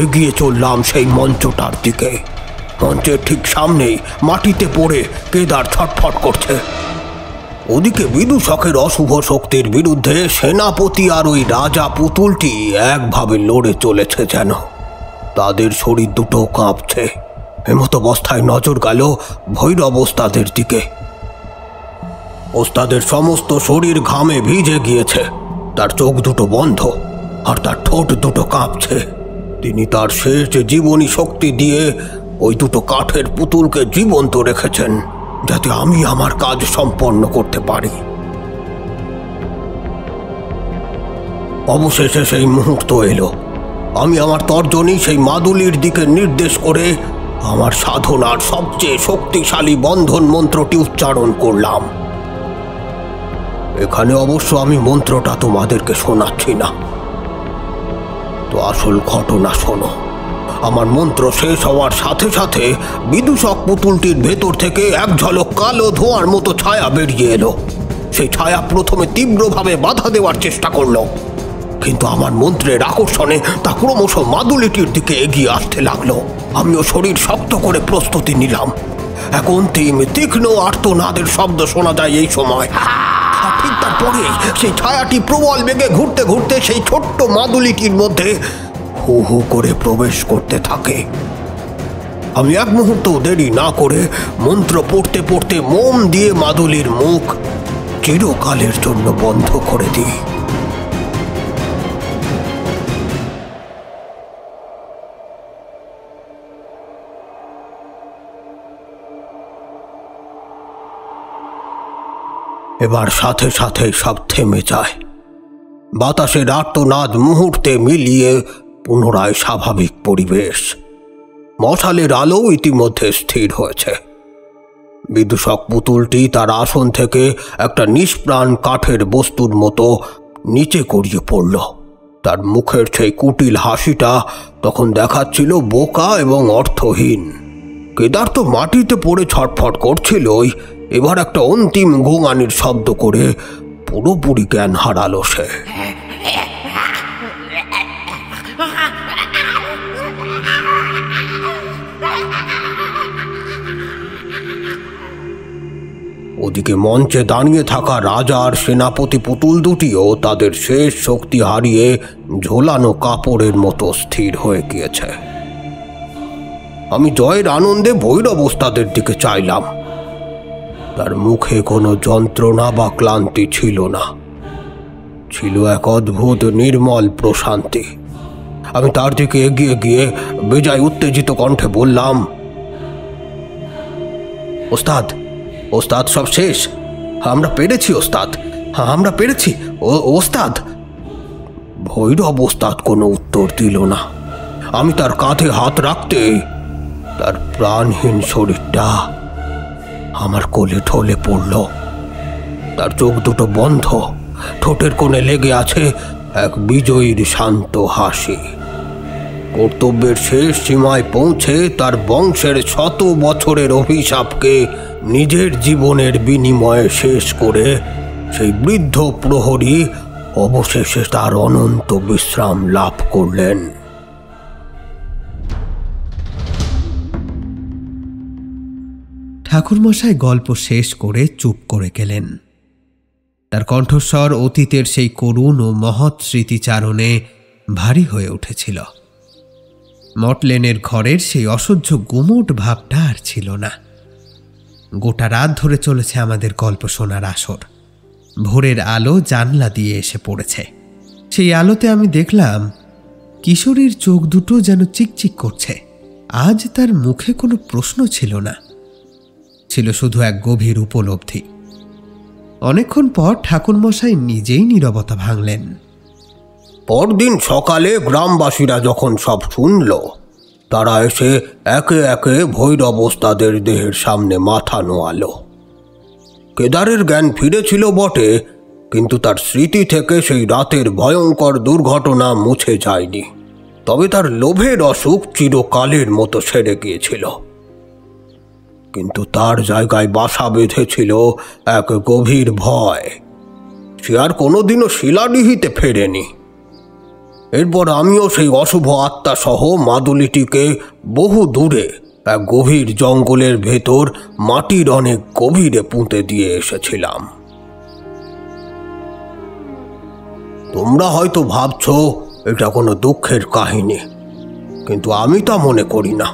এগিয়ে চললাম সেই মঞ্চটার দিকে। মঞ্চের ঠিক সামনেই মাটিতে পড়ে কেদার ছটফট করছে। ওদিকে বিদূষকের অশুভ শক্তির বিরুদ্ধে সেনাপতি আর ওই রাজা পুতুলটি একভাবে লড়ে চলেছে যেন। তাদের শরীর দুটো কাঁপছে। এমতো অবস্থায় নজর গেল ভৈরব ওস্তাদের দিকে। ওস্তাদের সমস্ত শরীর ঘামে ভিজে গিয়েছে। তার চোখ দুটো বন্ধ আর তার ঠোঁট দুটো কাঁপছে। তিনি তার শেষ জীবনী শক্তি দিয়ে ওই দুটো কাঠের পুতুলকে জীবন্ত রেখেছেন, যাতে আমি আমার কাজ সম্পন্ন করতে পারি। অবশেষে সেই মুহূর্ত এলো। আমি আমার তর্জনী সেই মাদুলির দিকে নির্দেশ করে আমার সাধনার সবচেয়ে শক্তিশালী বন্ধন মন্ত্রটি উচ্চারণ করলাম। এখানে অবশ্য আমি মন্ত্রটা তোমাদেরকে শোনাচ্ছি না, তো আসল ঘটনা শোনো। আমার মন্ত্র শেষ হওয়ার সাথে সাথে বিদূষক পুতুলটির ভেতর থেকে এক ঝলক কালো ধোঁয়ার মতো ছায়া বেরিয়ে এলো। সেই ছায়া প্রথমে তীব্রভাবে বাধা দেওয়ার চেষ্টা করলো, কিন্তু আমার মন্ত্রের আকর্ষণে তা ক্রমশ মাদুলিটির দিকে এগিয়ে আসতে লাগলো। আমিও শরীর শক্ত করে প্রস্তুতি নিলাম। এক অন্তিম তীক্ষ্ণ আর্তনাদের শব্দ শোনা যায় এই সময়। ঠিক তারপরে সেই ছায়াটি প্রবল বেগে ঘুরতে ঘুরতে সেই ছোট্ট মাদুলিটির মধ্যে হু হু করে প্রবেশ করতে থাকে। আমি এক মুহূর্ত দেরি না করে মন্ত্র পড়তে পড়তে মোম দিয়ে মাদুলির মুখ চিরকালের জন্য বন্ধ করে দিই। এবার সাথে সাথে সব থেমে যায়। বাতাসের আর্তনাদ মুহূর্তে মিলিয়ে পুনরায় স্বাভাবিক পরিবেশ। মশালের আলো ইতিমধ্যে স্থির হয়েছে। বিদূষক পুতুলটি তার আসন থেকে একটা নিষ্প্রাণ কাঠের বস্তুর মতো নিচে গড়িয়ে পড়ল। তার মুখের সেই কুটিল হাসিটা তখন দেখাচ্ছিল বোকা এবং অর্থহীন। কেদার তো মাটিতে পড়ে ছটফট করছিলই, এবার একটা অন্তিম গোঙানির শব্দ করে পুরোপুরি জ্ঞান হারালো সে। ওদিকে মঞ্চে দাঁড়িয়ে থাকা রাজা আর সেনাপতি পুতুল দুটিও তাদের শেষ শক্তি হারিয়ে ঝোলানো কাপড়ের মতো স্থির হয়ে গিয়েছে। আমি জয়ের আনন্দে ভৈরব ওস্তাদের দিকে চাইলাম। তার মুখে কোনো যন্ত্রণা বা ক্লান্তি ছিল না, ছিল এক অদ্ভুত নির্মল প্রশান্তি। আমি তার দিকে এগিয়ে গিয়ে বেজায় উত্তেজিত কণ্ঠে বললাম, ওস্তাদ, ওস্তাদ সব শেষ। আমরা পেরেছি ওস্তাদ, আমরা পেরেছি ওস্তাদ। ভৈরব ওস্তাদ কোনো উত্তর দিল না। আমি তার কাঁধে হাত রাখতে তার প্রাণহীন শরীরটা আমার কোলে ঢলে পড়ল। তার চোখ দুটো বন্ধ, ঠোঁটের কোণে লেগে আছে এক বিজয়ীর শান্ত হাসি। কর্তব্যের শেষ সীমায় পৌঁছে তার বংশের 100 বছরের অভিশাপকে নিজের জীবনের বিনিময়ে শেষ করে সেই বৃদ্ধ প্রহরী অবশেষে তার অনন্ত বিশ্রাম লাভ করলেন। ঠাকুরমশাই গল্প শেষ করে চুপ করে গেলেন। তার কণ্ঠস্বর অতীতের সেই করুণ ও মহৎ স্মৃতিচারণে ভারী হয়ে উঠেছিল। মটলেনের ঘরের সেই অসহ্য গুমোট ভাবটা আর ছিল না। গোটা রাত ধরে চলেছে আমাদের গল্প শোনার আসর। ভোরের আলো জানলা দিয়ে এসে পড়েছে। সেই আলোতে আমি দেখলাম কিশোরীর চোখ দুটো যেন চিকচিক করছে। আজ তার মুখে কোনো প্রশ্ন ছিল না, ছিল শুধু এক গভীর উপলব্ধি। অনেকক্ষণ পর ঠাকুরমশাই নিজেই নীরবতা ভাঙলেন। পরদিন সকালে গ্রামবাসীরা যখন সব শুনল, তারা এসে একে একে ভৈরব ওস্তাদের দেহের সামনে মাথা নোয়ালো। কেদারের জ্ঞান ফিরেছিল বটে, কিন্তু তার স্মৃতি থেকে সেই রাতের ভয়ঙ্কর দুর্ঘটনা মুছে যায়নি। তবে তার লোভের অসুখ চিরকালের মতো সেরে গিয়েছিল। কিন্তু তার জায়গায় বাসা বেঁধেছিল এক গভীর ভয়। সে আর কোনোদিনও শিলাডিহিতে ফেরেনি। এরপর আমিও সেই অশুভ আত্মা সহ মাদুলিটিকে বহু দূরে এক গভীর জঙ্গলের ভেতর মাটির অনেক গভীরে পুঁতে দিয়ে এসেছিলাম। তোমরা হয়তো ভাবছ এটা কোনো দুঃখের কাহিনী, কিন্তু আমি তা মনে করি না।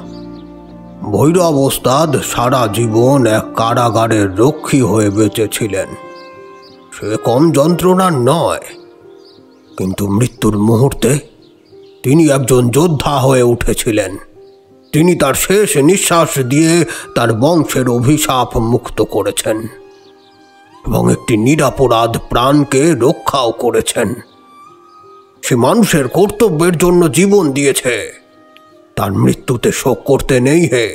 ভৈরব ওস্তাদ সারা জীবন এক কারাগারের রক্ষী হয়ে বেঁচেছিলেন। সে কম যন্ত্রণার নয়, কিন্তু মৃত্যুর মুহূর্তে তিনি একজন যোদ্ধা হয়ে উঠেছিলেন। তিনি তার শেষ নিঃশ্বাস দিয়ে তার বংশের অভিশাপ মুক্ত করেছেন এবং একটি নিরপরাধ প্রাণকে রক্ষাও করেছেন। সে মানুষের কর্তব্যের জন্য জীবন দিয়েছে। তার মৃত্যুতে শোক করতে নেই হে,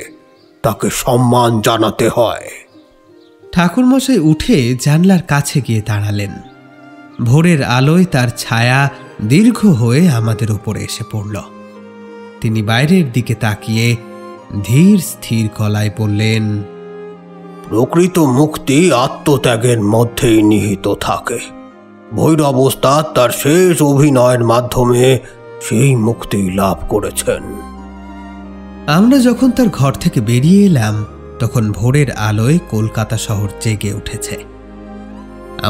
তাকে সম্মান জানাতে হয়। ঠাকুরমশাই উঠে জানলার কাছে গিয়ে দাঁড়ালেন। ভোরের আলোয় তার ছায়া দীর্ঘ হয়ে আমাদের উপরে এসে পড়ল। তিনি বাইরের দিকে তাকিয়ে ধীর স্থির গলায় বললেন, প্রকৃত মুক্তি আত্মত্যাগের মধ্যেই নিহিত থাকে। ভৈরব ওস্তাদ তার শেষ অভিনয়ের মাধ্যমে সেই মুক্তি লাভ করেছেন। আমরা যখন তার ঘর থেকে বেরিয়ে এলাম, তখন ভোরের আলোয় কলকাতা শহর জেগে উঠেছে।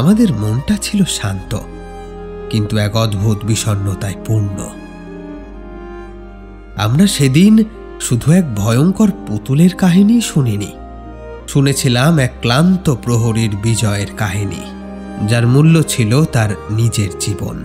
আমাদের মনটা ছিল শান্ত, কিন্তু এক অদ্ভুত বিষণ্ণতায় পূর্ণ। আমরা সেদিন শুধু এক ভয়ঙ্কর পুতুলের কাহিনী শুনিনি, শুনেছিলাম এক ক্লান্ত প্রহরীর বিজয়ের কাহিনী, যার মূল্য ছিল তার নিজের জীবন।